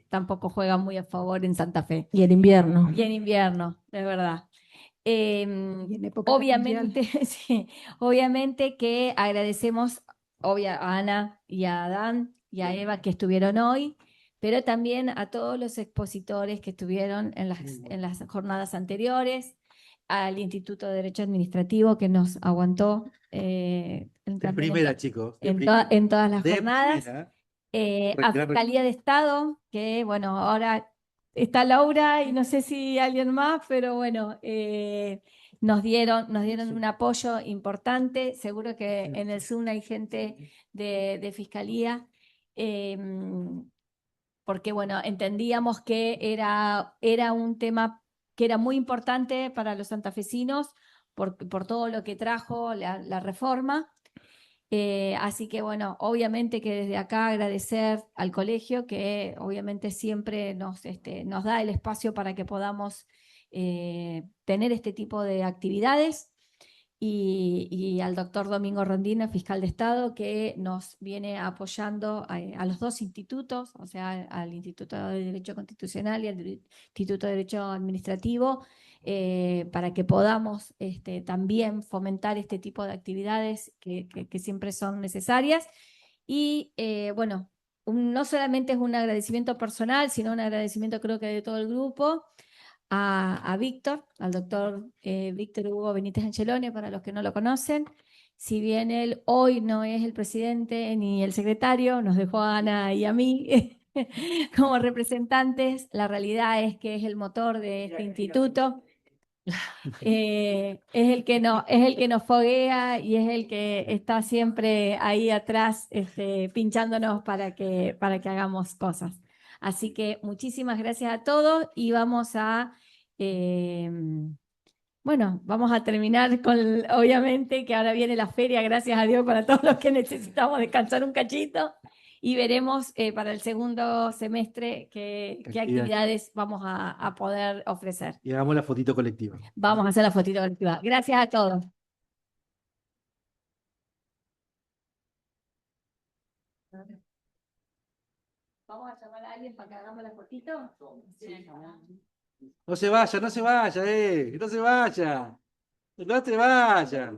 Speaker 6: tampoco juega muy a favor en Santa Fe.
Speaker 3: Y el invierno.
Speaker 6: Y en invierno, es verdad.
Speaker 2: Y en época
Speaker 6: Obviamente, sí, obviamente que agradecemos a Ana y a Adán y a Eva que estuvieron hoy, pero también a todos los expositores que estuvieron en las jornadas anteriores, al Instituto de Derecho Administrativo que nos aguantó
Speaker 4: De
Speaker 6: también
Speaker 4: primera, chicos. de
Speaker 6: en
Speaker 4: primera.
Speaker 6: todas las
Speaker 4: De
Speaker 6: jornadas.
Speaker 4: primera.
Speaker 6: A Fiscalía de Estado, que bueno, ahora está Laura y no sé si alguien más, pero bueno, nos dieron un apoyo importante. Seguro que en el Zoom hay gente de Fiscalía, porque bueno, entendíamos que era un tema que era muy importante para los santafesinos por todo lo que trajo la reforma. Así que bueno, obviamente que desde acá agradecer al colegio que obviamente siempre nos da el espacio para que podamos tener este tipo de actividades y al doctor Domingo Rondina, fiscal de Estado, que nos viene apoyando a los dos institutos, o sea, al Instituto de Derecho Constitucional y al Instituto de Derecho Administrativo, para que podamos también fomentar este tipo de actividades que siempre son necesarias. Y bueno, no solamente es un agradecimiento personal, sino un agradecimiento creo que de todo el grupo a Víctor, al doctor Víctor Hugo Benítez Ancelone, para los que no lo conocen. Si bien él hoy no es el presidente ni el secretario, nos dejó a Ana y a mí como representantes, la realidad es que es el motor de este instituto. Es el que nos foguea y es el que está siempre ahí atrás pinchándonos para que hagamos cosas. Así que muchísimas gracias a todos y vamos a terminar con, obviamente, que ahora viene la feria, gracias a Dios, para todos los que necesitamos descansar un cachito. Y veremos para el segundo semestre qué actividades vamos a poder ofrecer.
Speaker 4: Y hagamos la fotito colectiva.
Speaker 6: Vamos a hacer la fotito colectiva. Gracias a todos. ¿Vamos a llamar a alguien para que hagamos la fotito? Sí.
Speaker 4: No se vaya, no se vaya, no se vaya. No te vaya.